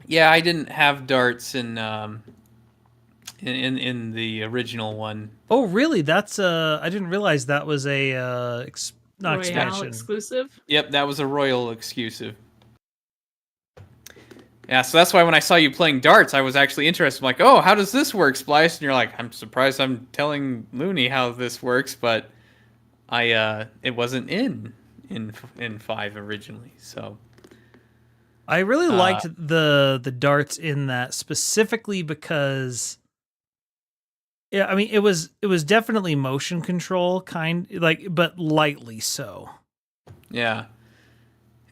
Yeah, I didn't have darts in the original one. Oh, really? That's I didn't realize that was a not Royale expansion. exclusive. Yep, that was a Royal exclusive. Yeah, so that's why when I saw you playing darts, I was actually interested. I'm like, oh, how does this work, Splice? And you're like, I'm surprised I'm telling Looney how this works, but it wasn't in 5 originally. So I really liked the darts in that specifically because yeah, I mean it was definitely motion control but lightly so. yeah.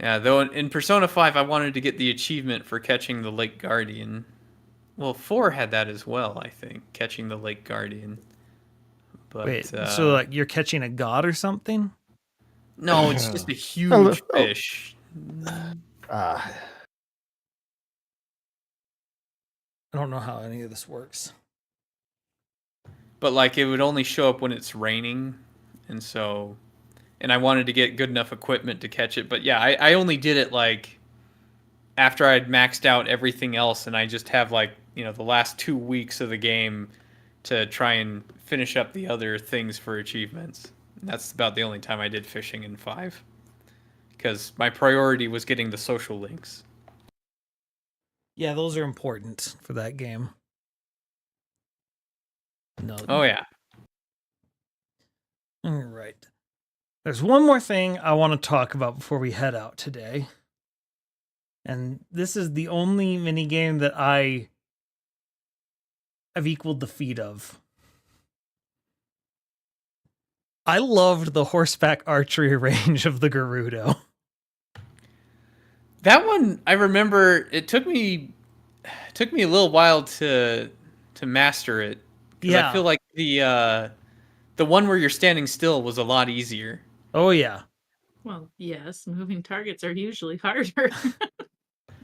Yeah, though in Persona 5 I wanted to get the achievement for catching the Lake Guardian. Well, 4 had that as well, I think, catching the Lake Guardian. But Wait, so like you're catching a god or something? no, it's just a huge Oh. fish. I don't know how any of this works. But like it would only show up when it's raining, and I wanted to get good enough equipment to catch it. But yeah, I only did it like after I'd maxed out everything else, and I just have like the last 2 weeks of the game to try and finish up the other things for achievements. And that's about the only time I did fishing in 5, because my priority was getting the social links. Yeah, those are important for that game. No. Oh yeah. All right. There's one more thing I want to talk about before we head out today. And this is the only minigame that I have equaled the feat of. I loved the horseback archery range of the Gerudo. That one, I remember it took me a little while to master it. 'Cause Yeah. I feel like the one where you're standing still was a lot easier. Oh, yeah. Well, yes, moving targets are usually harder.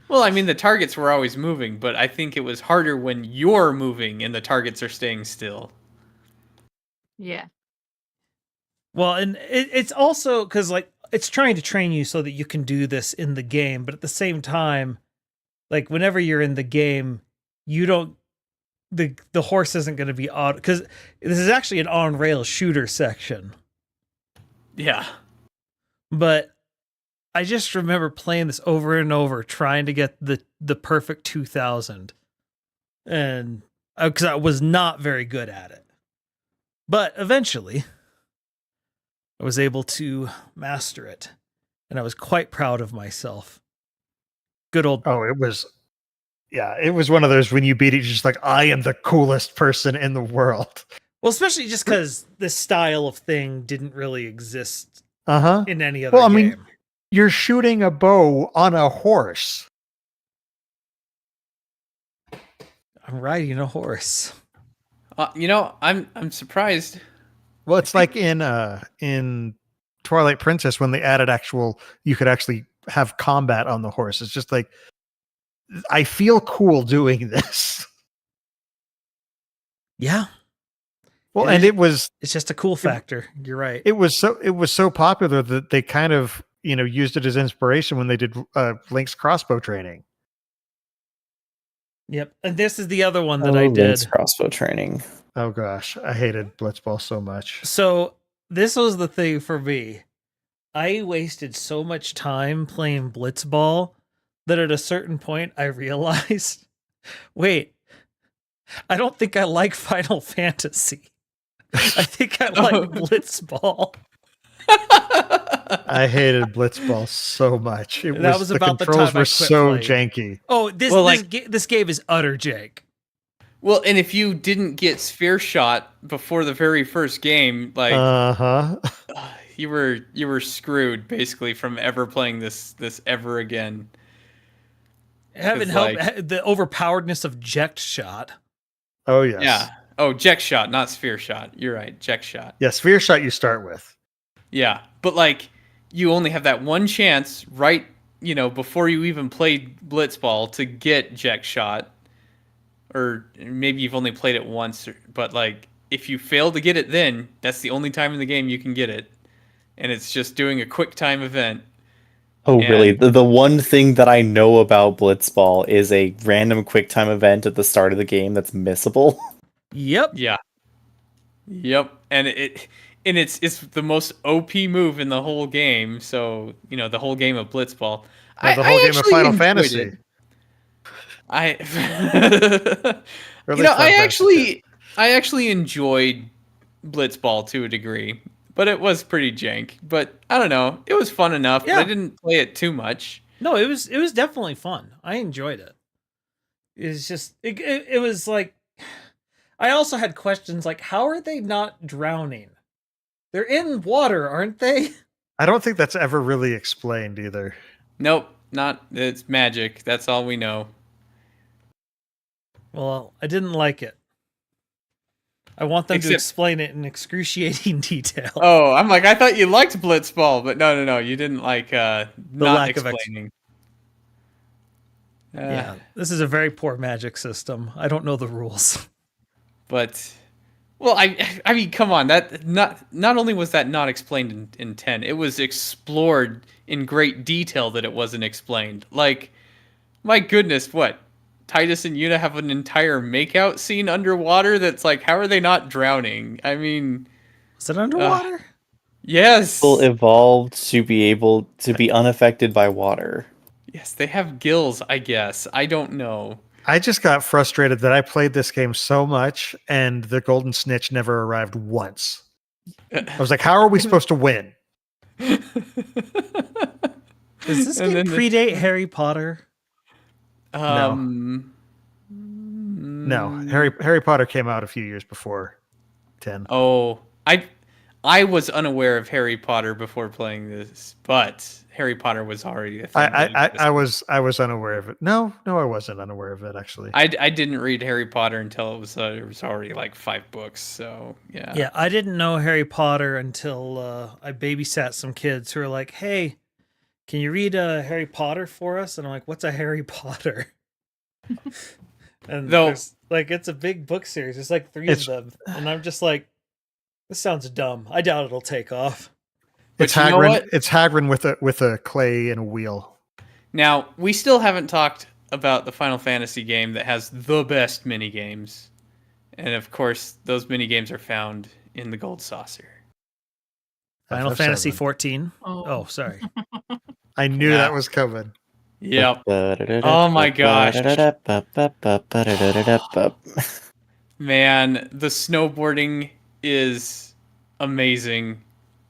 Well, I mean, the targets were always moving, but I think it was harder when you're moving and the targets are staying still. Yeah. Well, and it's also because, like, it's trying to train you so that you can do this in the game, but at the same time, like, whenever you're in the game, you don't, the horse isn't going to be on, because this is actually an on-rail shooter section. Yeah. But I just remember playing this over and over, trying to get the perfect 2000. And because I was not very good at it. But eventually, I was able to master it, and I was quite proud of myself. Good old. Oh, it was one of those when you beat it, you're just like, I am the coolest person in the world. Well, especially just because this style of thing didn't really exist Uh-huh. in any other Well, I game. mean, you're shooting a bow on a horse. I'm riding a horse. I'm surprised. Well, it's like in Twilight Princess when they added you could actually have combat on the horse. It's just like, I feel cool doing this. Yeah. Well, It and is- It's just a cool factor. You're right. it was so popular that they kind of, used it as inspiration when they did Link's crossbow training. Yep. And this is the other one that I did. Link's crossbow training. Oh gosh, I hated Blitzball so much. So this was the thing for me. I wasted so much time playing Blitzball that at a certain point I realized, wait, I don't think I like Final Fantasy. I think I like Blitzball. I hated Blitzball so much. That was the about the controls time I were quit so playing. janky. Oh, this game is utter jank. Well, and if you didn't get Sphere Shot before the very first game, like Uh-huh. you were screwed basically from ever playing this ever again. Heaven It's help like- the overpoweredness of Ject Shot. Oh yes. Yeah. Oh, Ject Shot, not Sphere Shot. You're right, Ject Shot. Yeah, Sphere Shot you start with. Yeah, but like you only have that one chance right, before you even played Blitzball to get Ject Shot. Or maybe you've only played it once, but like if you fail to get it then, that's the only time in the game you can get it. And it's just doing a quick time event. Oh, And- really? The one thing that I know about Blitzball is a random quick time event at the start of the game that's missable. Yep. Yeah. Yep. And it's the most OP move in the whole game. So, the whole game of Blitzball. Or the whole game of actually Final enjoyed Fantasy. it. I Or at least Final Fantasy. I actually enjoyed Blitzball to a degree, but it was pretty jank. But I don't know, it was fun enough. Yeah. But I didn't play it too much. No, it was definitely fun. I enjoyed it. It's just it was like I also had questions like how are they not drowning? They're in water, aren't they? I don't think that's ever really explained either. Nope, not. It's magic. That's all we know. Well, I didn't like it. I want them to Except- explain it in excruciating detail. Oh, I'm like, I thought you liked Blitzball, but no, you didn't like not lack of explaining. Yeah, this is a very poor magic system. I don't know the rules. But, well, I mean, come on. That not only was that not explained in 10, it was explored in great detail that it wasn't explained. Like, my goodness, what? Titus and Yuna have an entire makeout scene underwater that's like, how are they not drowning? I mean, Is it underwater? yes. People evolved to be able to be unaffected by water. Yes, they have gills, I guess. I don't know. I just got frustrated that I played this game so much and the golden snitch never arrived once. I was like, how are we supposed to win? Does this And game then predate Harry Potter? No, Harry Potter came out a few years before 10. Oh, I was unaware of Harry Potter before playing this, but Harry Potter was already a thing. I was unaware of it. No, I wasn't unaware of it actually. I didn't read Harry Potter until it was already like 5 books. So yeah. Yeah, I didn't know Harry Potter until I babysat some kids who were like, "Hey, can you read Harry Potter for us?" And I'm like, "What's a Harry Potter?" And Though- there's, like, it's a big book series. There's like 3 of them, and I'm just like, "This sounds dumb. I doubt it'll take off." It's But you know what? Hagrid. It's Hagrid with a clay and a wheel. Now we still haven't talked about the Final Fantasy game that has the best mini games, and of course those mini games are found in the Gold Saucer. Final FF7. Fantasy 14. Oh. Oh, sorry. I knew Yeah. that was coming. Yep. Oh my gosh. Man, the snowboarding is amazing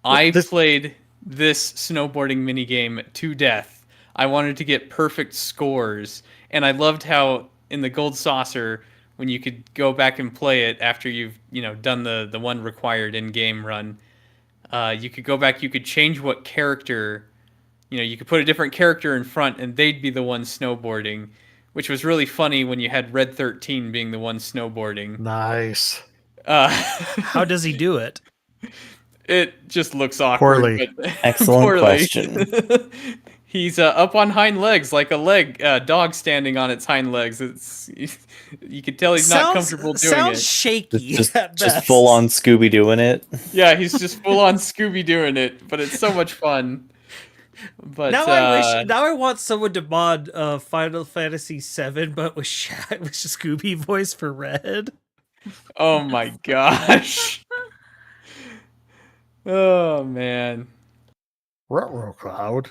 I This- played this snowboarding minigame to death. I wanted to get perfect scores, and I loved how in the Gold Saucer, when you could go back and play it after you've done the one required in-game run, you could go back, you could change what character, you could put a different character in front, and they'd be the one snowboarding, which was really funny when you had Red 13 being the one snowboarding. Nice. How does he do it? It just looks awkward, Poorly. but Excellent poorly. question. He's up on hind legs, like a dog standing on its hind legs. It's you can tell he's not comfortable doing sounds it. shaky. Just at best. full on Scooby doing it. Yeah, he's just full on Scooby doing it, but it's so much fun. But Now I want someone to mod Final Fantasy VII, but with with Scooby voice for Red. oh my gosh. Oh man. Ruh-roh Cloud.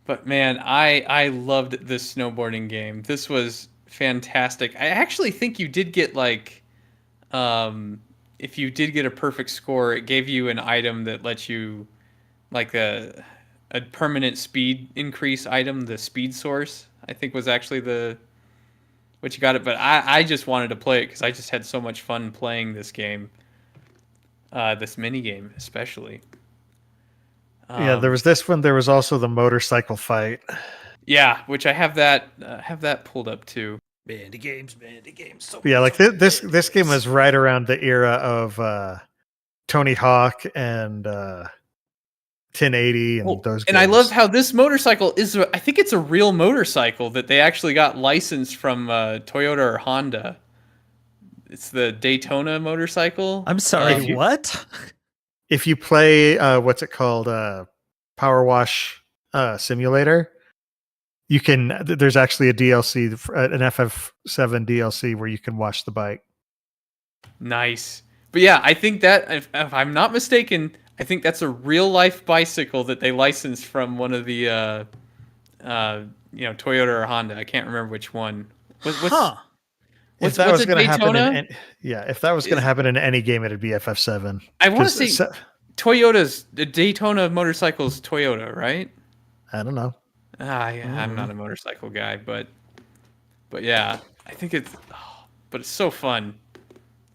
But man, I loved this snowboarding game. This was fantastic. I actually think you did get if you did get a perfect score, it gave you an item that lets you like a permanent speed increase item, the speed source. I think was actually what you got it, but I just wanted to play it because I just had so much fun playing this game. This mini game especially. Yeah, there was this one. There was also the motorcycle fight. Yeah, which I have that pulled up too. Bandy games. So Yeah, like this game was right around the era of Tony Hawk and 1080 and Well, those. and I games. love how this motorcycle I think it's a real motorcycle that they actually got licensed from Toyota or Honda. It's the Daytona motorcycle. I'm sorry, If you- what? if you play what's it called, Power Wash Simulator, you can. There's actually a DLC, an FF7 DLC where you can wash the bike. Nice. But yeah, I think that if I'm not mistaken, I think that's a real life bicycle that they licensed from one of the Toyota or Honda. I can't remember which one. Huh. If that was it, going to happen Daytona? if that was going to happen in any game, it'd be FF7. I want to 'Cause say Toyota's the Daytona motorcycle's Toyota, right? I don't know. Yeah, I'm not a motorcycle guy, but yeah, I think but it's so fun.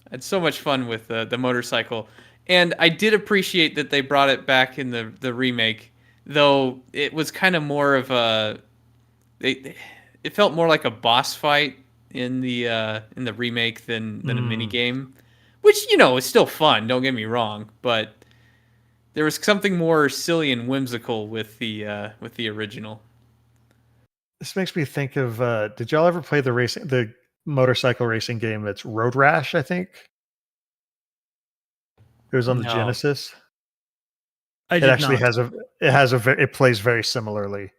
I had so much fun with the motorcycle, and I did appreciate that they brought it back in the remake, though it was kind of more of it felt more like a boss fight in the remake than a mini game, which is still fun. Don't get me wrong, but there was something more silly and whimsical with the original. This makes me think of. Did y'all ever play the motorcycle racing game that's Road Rash? I think it was on the No. Genesis. I It did actually not. it plays very similarly.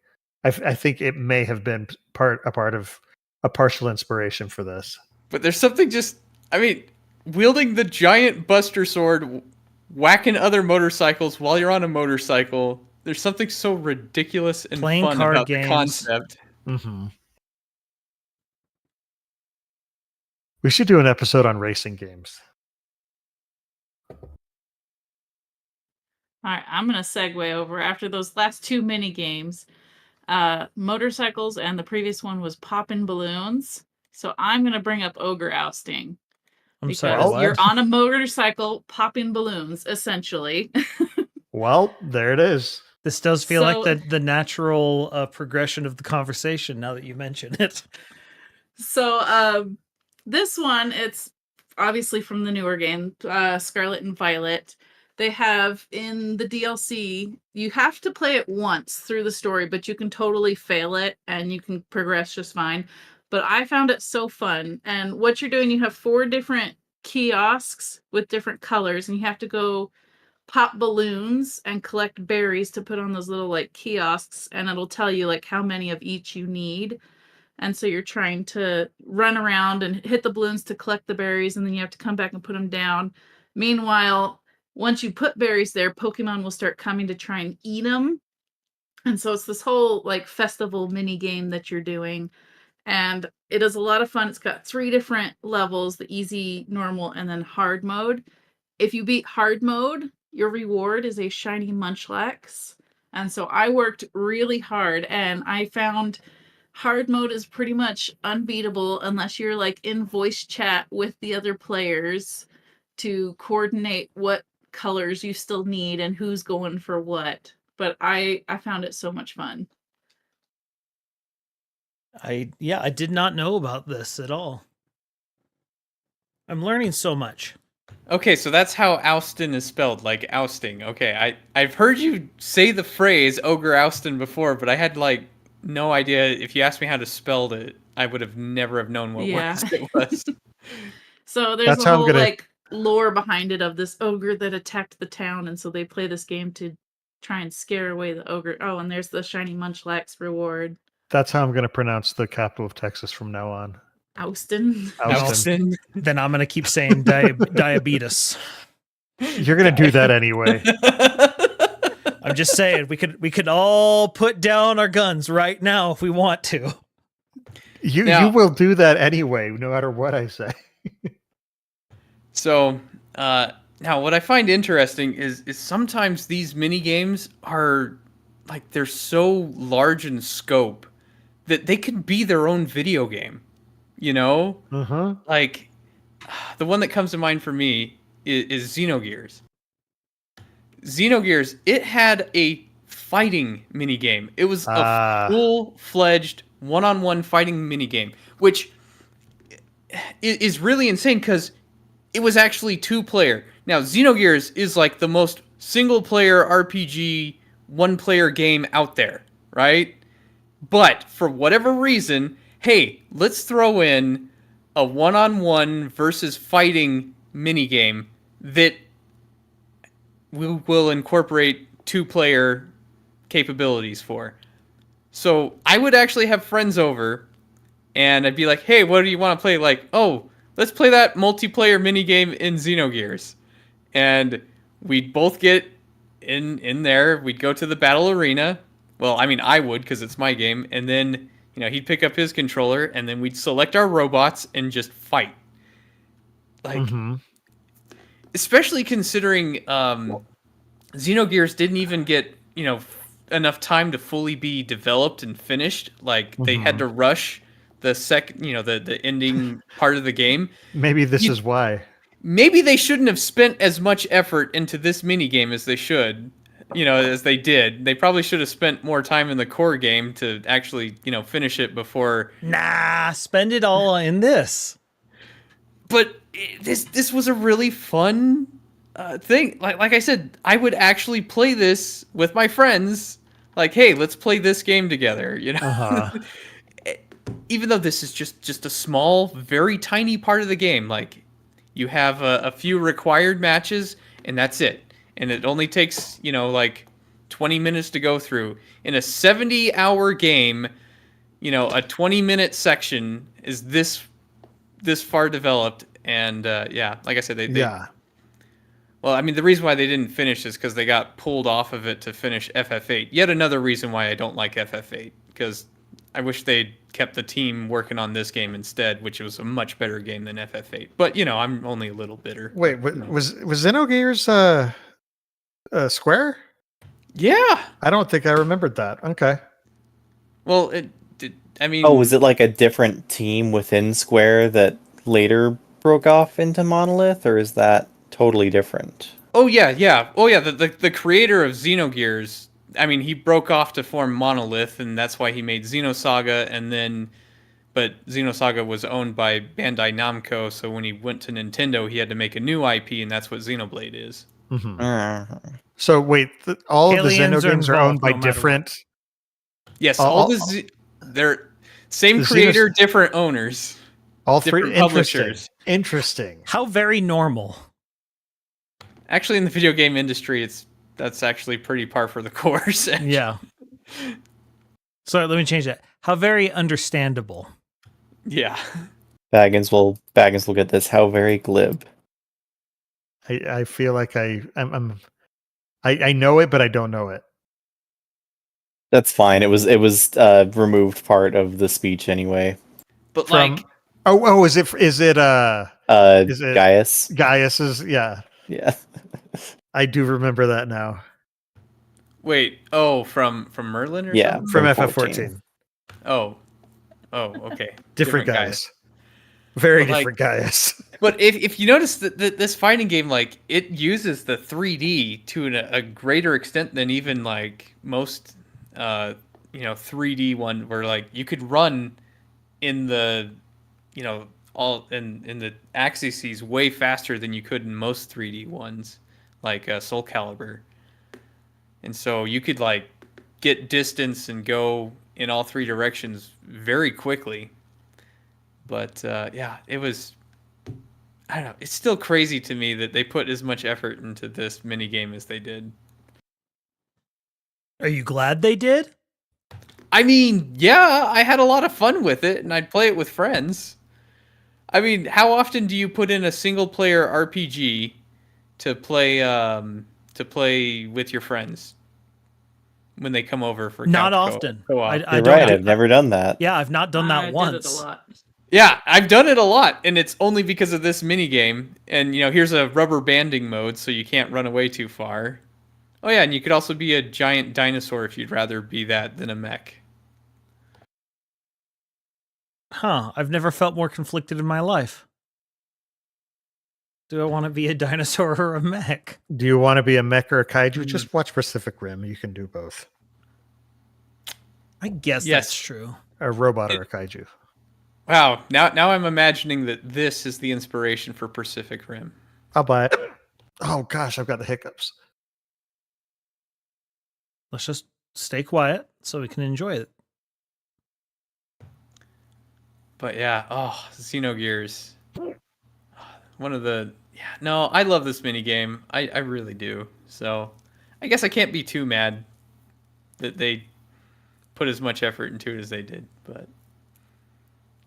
I think it may have been a part of a partial inspiration for this. But there's something wielding the giant Buster Sword, whacking other motorcycles while you're on a motorcycle. There's something so ridiculous and Playing fun card about games. the concept. Mm-hmm. We should do an episode on racing games. All right, I'm going to segue over after those last two mini games. Motorcycles, and the previous one was poppin' balloons. So I'm going to bring up ogre ousting. I'm Because sorry, what? you're on a motorcycle popping balloons, essentially. Well, there it is. This does feel like So- the natural progression of the conversation now that you mention it. So this one, it's obviously from the newer game, Scarlet and Violet. They have in the DLC, you have to play it once through the story, but you can totally fail it and you can progress just fine. But I found it so fun. And what you're doing, you have 4 different kiosks with different colors, and you have to go pop balloons and collect berries to put on those little like kiosks, and it'll tell you like how many of each you need. And so you're trying to run around and hit the balloons to collect the berries, and then you have to come back and put them down. Meanwhile, once you put berries there, Pokemon will start coming to try and eat them. And so it's this whole like festival mini game that you're doing. And it is a lot of fun. It's got 3 different levels, the easy, normal, and then hard mode. If you beat hard mode, your reward is a shiny Munchlax. And so I worked really hard, and I found hard mode is pretty much unbeatable unless you're like in voice chat with the other players to coordinate what colors you still need and who's going for what. But I found it so much fun. I did not know about this at all. I'm learning so much. Okay, so that's how Oustin is spelled, like ousting. Okay, I've heard you say the phrase Ogre Oustin before, but I had like no idea. If you asked me how to spell it, I would have never have known what Yeah. words it was. So there's That's a how I'm whole gonna- like lore behind it of this ogre that attacked the town, and so they play this game to try and scare away the ogre. Oh, and there's the shiny Munchlax reward. That's how I'm going to pronounce the capital of Texas from now on. Austin. Austin. Oustin. Then I'm gonna keep saying diabetes. You're going to do that anyway. I'm just saying we could all put down our guns right now if we want to. You Now- will do that anyway, no matter what I say. So now, what I find interesting is sometimes these mini games are like they're so large in scope that they could be their own video game. You know, Uh-huh. like the one that comes to mind for me is Xenogears. Xenogears, it had a fighting mini game. It was a full-fledged one-on-one fighting mini game, which is really insane because it was actually 2-player. Now, Xenogears is like the most single-player RPG one-player game out there, right? But for whatever reason, hey, let's throw in a one-on-one versus fighting minigame that we will incorporate 2-player capabilities for. So I would actually have friends over, and I'd be like, hey, what do you want to play? Like, oh, let's play that multiplayer minigame in Xenogears. And we'd both get in there. We'd go to the battle arena. Well, I mean, I would because it's my game. And then, you know, he'd pick up his controller, and then we'd select our robots and just fight. Like, especially considering Xenogears didn't even get, you know, enough time to fully be developed and finished. Like, they had to rush the ending part of the game. Maybe this is why. Maybe they shouldn't have spent as much effort into this mini game as they should, you know, as they did. They probably should have spent more time in the core game to actually, you know, finish it before. Nah, spend it all in this. But this was a really fun thing. Like I said, I would actually play this with my friends. Like, hey, let's play this game together, you know. Even though this is just a small, very tiny part of the game, like you have a few required matches and that's it. And it only takes, you know, like 20 minutes to go through. In a 70-hour game, you know, a 20-minute section is this far developed. And yeah, like I said, they well, I mean, the reason why they didn't finish is because they got pulled off of it to finish FF8. Yet another reason why I don't like FF8, because I wish they'd kept the team working on this game instead, which was a much better game than FF8. But, you know, I'm only a little bitter. Wait, was Xenogears Square? Yeah. I don't think I remembered that. Okay. Well, I mean... Oh, was it like a different team within Square that later broke off into Monolith, or is that totally different? Oh, yeah. Oh, yeah, the creator of Xenogears... I mean, he broke off to form Monolith, and that's why he made Xenosaga, and then... But Xenosaga was owned by Bandai Namco, so when he went to Nintendo, he had to make a new IP, and that's what Xenoblade is. So wait, all of the Aliens Xeno are games are owned involved by no matter different... Yes, they're same the creator, different owners. All three different publishers. Interesting. How very normal. Actually, in the video game industry, that's actually pretty par for the course. Yeah. Sorry, let me change that. How very understandable. Yeah. Baggins will get this. How very glib. I feel like I know it, but I don't know it. That's fine. It was removed part of the speech anyway. But From- like, is it Gaius. Gaius's? Yeah. Yeah. I do remember that now Wait, from Merlin or Yeah, something? from from FF14. Oh, okay, Different guy. guys. Very But, like, different guys. But if you notice that this fighting game, like, it uses the 3D to a greater extent than even like most, 3D one, where like you could run in the, all in the axes way faster than you could in most 3D ones, like Soul Calibur. And so you could like get distance and go in all three directions very quickly. But yeah, it was. I don't know. It's still crazy to me that they put as much effort into this mini game as they did. Are you glad they did? I mean, yeah, I had a lot of fun with it, and I'd play it with friends. I mean, how often do you put in a single player RPG to play with your friends when they come over for Not couch often. co-op? I You're don't right. do- I've never done that. Yeah, I've not done that I once. did it a lot. Yeah, I've done it a lot, and it's only because of this mini game. And here's a rubber banding mode, so you can't run away too far. Oh yeah, and you could also be a giant dinosaur if you'd rather be that than a mech. Huh, I've never felt more conflicted in my life. Do I want to be a dinosaur or a mech? Do you want to be a mech or a kaiju? Just watch Pacific Rim. You can do both. I guess Yes. that's true. A robot or a kaiju. Wow, now I'm imagining that this is the inspiration for Pacific Rim. I'll buy it. Oh gosh, I've got the hiccups. Let's just stay quiet so we can enjoy it. But yeah, Xenogears. One of the no, I love this mini game. I really do. So I guess I can't be too mad that they put as much effort into it as they did, but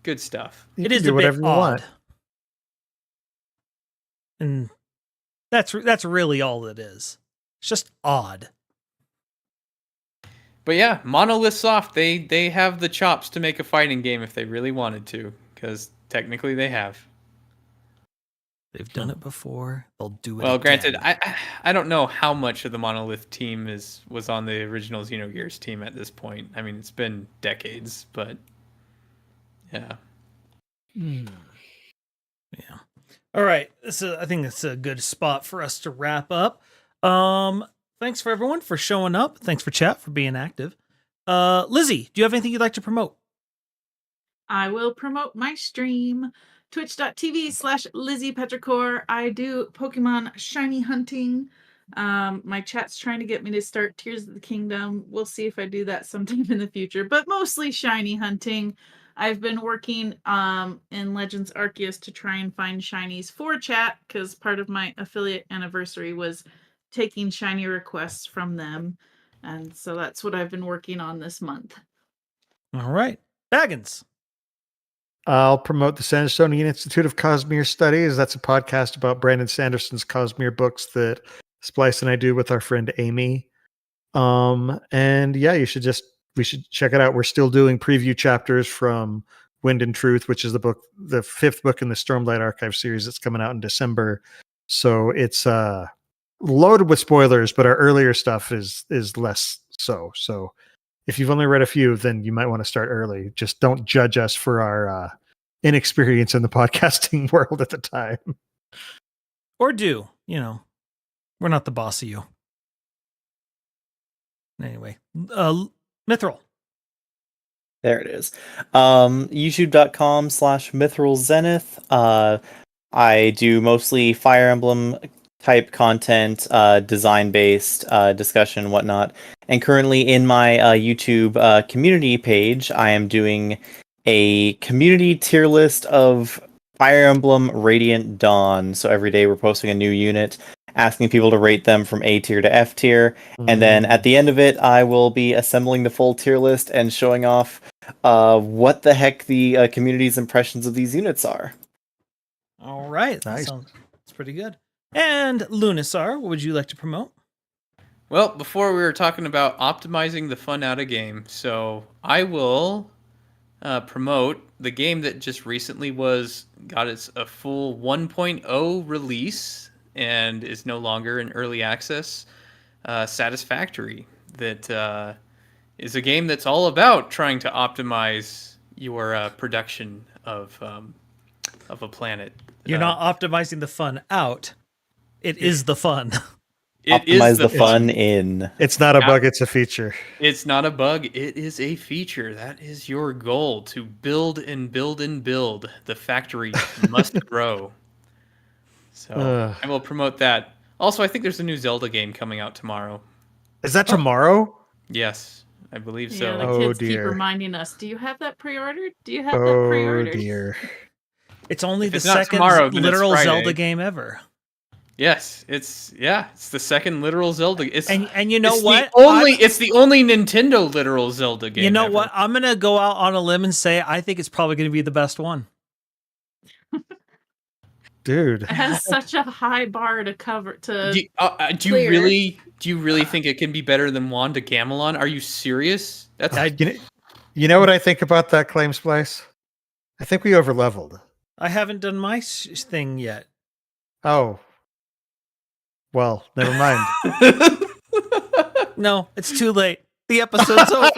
good stuff. You It can is do a whatever bit you odd. want. And that's really all it is. It's just odd. But yeah, Monolith Soft, they have the chops to make a fighting game if they really wanted to, because technically they have. They've done it before. They'll do it Well, again. granted, I don't know how much of the Monolith team was on the original Xenogears team at this point. I mean, it's been decades, but yeah. Yeah. All right. I think it's a good spot for us to wrap up. Thanks for everyone for showing up. Thanks for chat for being active. Lizzie, do you have anything you'd like to promote? I will promote my stream, twitch.tv/Lizzie Petrichor. I do Pokemon shiny hunting. My chat's trying to get me to start Tears of the Kingdom. We'll see if I do that sometime in the future, but mostly shiny hunting. I've been working in Legends Arceus to try and find shinies for chat, because part of my affiliate anniversary was taking shiny requests from them. And so that's what I've been working on this month. All right. Baggins. I'll promote the Sandstonian Institute of Cosmere Studies. That's a podcast about Brandon Sanderson's Cosmere books that Splice and I do with our friend Amy. And yeah, we should check it out. We're still doing preview chapters from Wind and Truth, which is the fifth book in the Stormlight Archive series that's coming out in December. So it's loaded with spoilers, but our earlier stuff is less so. So if you've only read a few, then you might want to start early. Just don't judge us for our inexperience in the podcasting world at the time. Or do. We're not the boss of you. Anyway. Mithril. There it is. YouTube.com/MithralZenith. I do mostly Fire Emblem type content, design based discussion and whatnot. And currently in my YouTube community page, I am doing a community tier list of Fire Emblem Radiant Dawn. So every day we're posting a new unit, asking people to rate them from A tier to F tier. And then at the end of it, I will be assembling the full tier list and showing off what the heck the community's impressions of these units are. All right. Nice. That's pretty good. And Lunisar, what would you like to promote? Well, before we were talking about optimizing the fun out of game, so I will promote the game that just recently got a full 1.0 release and is no longer in early access, Satisfactory, that is a game that's all about trying to optimize your production of a planet. You're not optimizing the fun out. It is the fun. It is Optimize the the fun in. It's not a bug, it's a feature. It's not a bug. It is a feature. That is your goal, to build and build and build. The factory must grow. So I will promote that. Also, I think there's a new Zelda game coming out tomorrow. Is that tomorrow? Yes, I believe Yeah, so. the Oh, kids keep dear. reminding us. Do you have that pre-ordered? Do you have that Oh pre-ordered? dear. It's only If the it's not second tomorrow, then it's literal Friday. Zelda game ever. Yes, it's the second literal Zelda. It's And you know it's what? It's the only Nintendo literal Zelda game. You know ever. what? I'm gonna go out on a limb and say I think it's probably gonna be the best one. Dude. It has such a high bar to cover to. Do clear. you really think it can be better than Wanda Gamelon? Are you serious? That's You know what I think about that claim, Splice? I think we overleveled. I haven't done my thing yet. Oh. Well, never mind. No, it's too late. The episode's over.